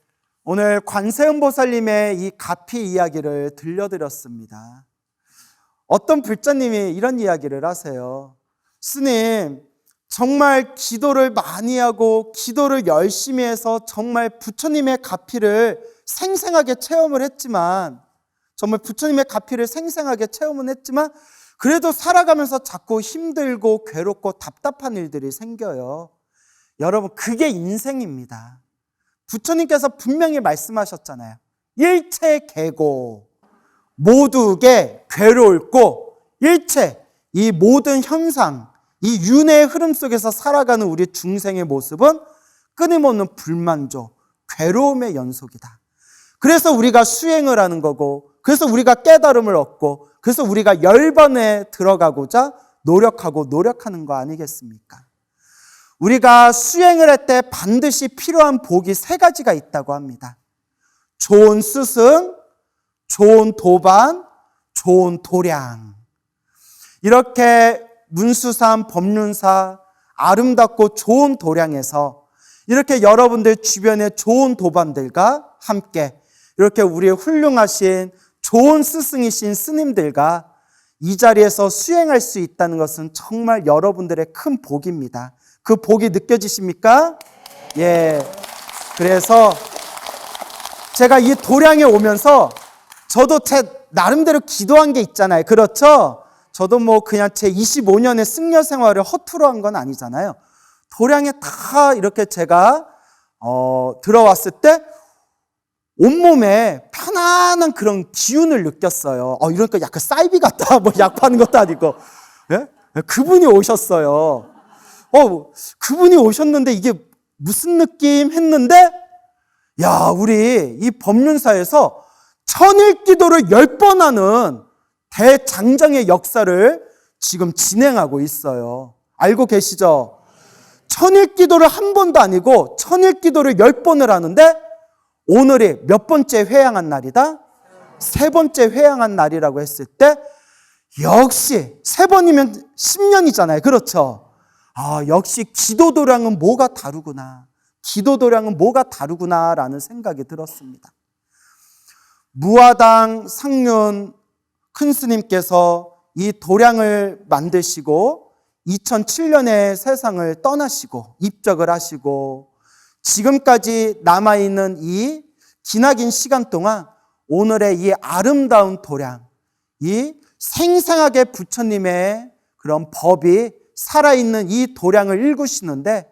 오늘 관세음보살님의 이 가피 이야기를 들려드렸습니다. 어떤 불자님이 이런 이야기를 하세요. 스님, 정말 기도를 많이 하고 기도를 열심히 해서 정말 부처님의 가피를 생생하게 체험을 했지만, 정말 부처님의 가피를 생생하게 체험은 했지만 그래도 살아가면서 자꾸 힘들고 괴롭고 답답한 일들이 생겨요. 여러분, 그게 인생입니다. 부처님께서 분명히 말씀하셨잖아요. 일체계고, 모두게 괴롭고, 일체, 이 모든 현상, 이 윤회의 흐름 속에서 살아가는 우리 중생의 모습은 끊임없는 불만족, 괴로움의 연속이다. 그래서 우리가 수행을 하는 거고, 그래서 우리가 깨달음을 얻고, 그래서 우리가 열반에 들어가고자 노력하는 거 아니겠습니까? 우리가 수행을 할 때 반드시 필요한 복이 3가지가 있다고 합니다. 좋은 스승, 좋은 도반, 좋은 도량. 이렇게 문수산 법륜사 아름답고 좋은 도량에서 이렇게 여러분들 주변에 좋은 도반들과 함께 이렇게 우리의 훌륭하신 좋은 스승이신 스님들과 이 자리에서 수행할 수 있다는 것은 정말 여러분들의 큰 복입니다. 그 복이 느껴지십니까? 예. 그래서 제가 이 도량에 오면서 저도 제 나름대로 기도한 게 있잖아요. 그렇죠? 저도 뭐 그냥 제 25년의 승려 생활을 허투루 한 건 아니잖아요. 도량에 다 이렇게 제가 들어왔을 때 온몸에 편안한 그런 기운을 느꼈어요. 이러니까 약간 사이비 같다. 뭐 약 파는 것도 아니고. 예? 그분이 오셨어요. 그분이 오셨는데 이게 무슨 느낌 했는데, 야, 우리 이 법륜사에서 천일기도를 10번 하는 대장정의 역사를 지금 진행하고 있어요. 알고 계시죠? 천일기도를 한 번도 아니고 천일기도를 10번을 하는데 오늘이 몇 번째 회양한 날이다? 3번째 회양한 날이라고 했을 때 역시 3번이면 10년이잖아요. 그렇죠? 역시 기도도량은 뭐가 다르구나. 기도도량은 뭐가 다르구나라는 생각이 들었습니다. 무화당 상륜 큰 스님께서 이 도량을 만드시고 2007년에 세상을 떠나시고 입적을 하시고 지금까지 남아있는 이 기나긴 시간 동안 오늘의 이 아름다운 도량, 이 생생하게 부처님의 그런 법이 살아있는 이 도량을 일구시는데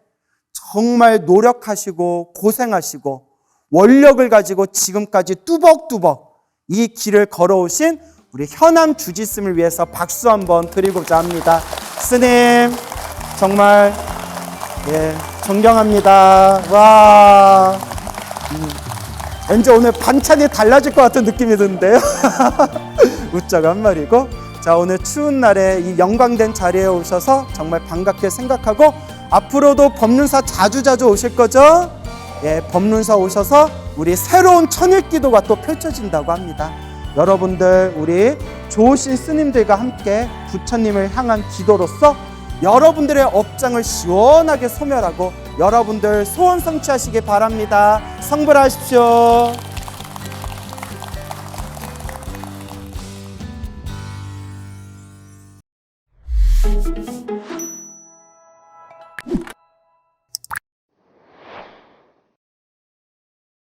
정말 노력하시고 고생하시고 원력을 가지고 지금까지 뚜벅뚜벅 이 길을 걸어오신 우리 현암 주지스님을 위해서 박수 한번 드리고자 합니다. 스님 정말 존경합니다. 와, 왠지 오늘 반찬이 달라질 것 같은 느낌이 드는데요. 웃자가 한 말이고, 자, 오늘 추운 날에 이 영광된 자리에 오셔서 정말 반갑게 생각하고 앞으로도 법륜사 자주자주 오실 거죠? 예, 법륜사 오셔서 우리 새로운 천일기도가 또 펼쳐진다고 합니다. 여러분들 우리 좋으신 스님들과 함께 부처님을 향한 기도로서 여러분들의 업장을 시원하게 소멸하고 여러분들 소원 성취하시기 바랍니다. 성불하십시오.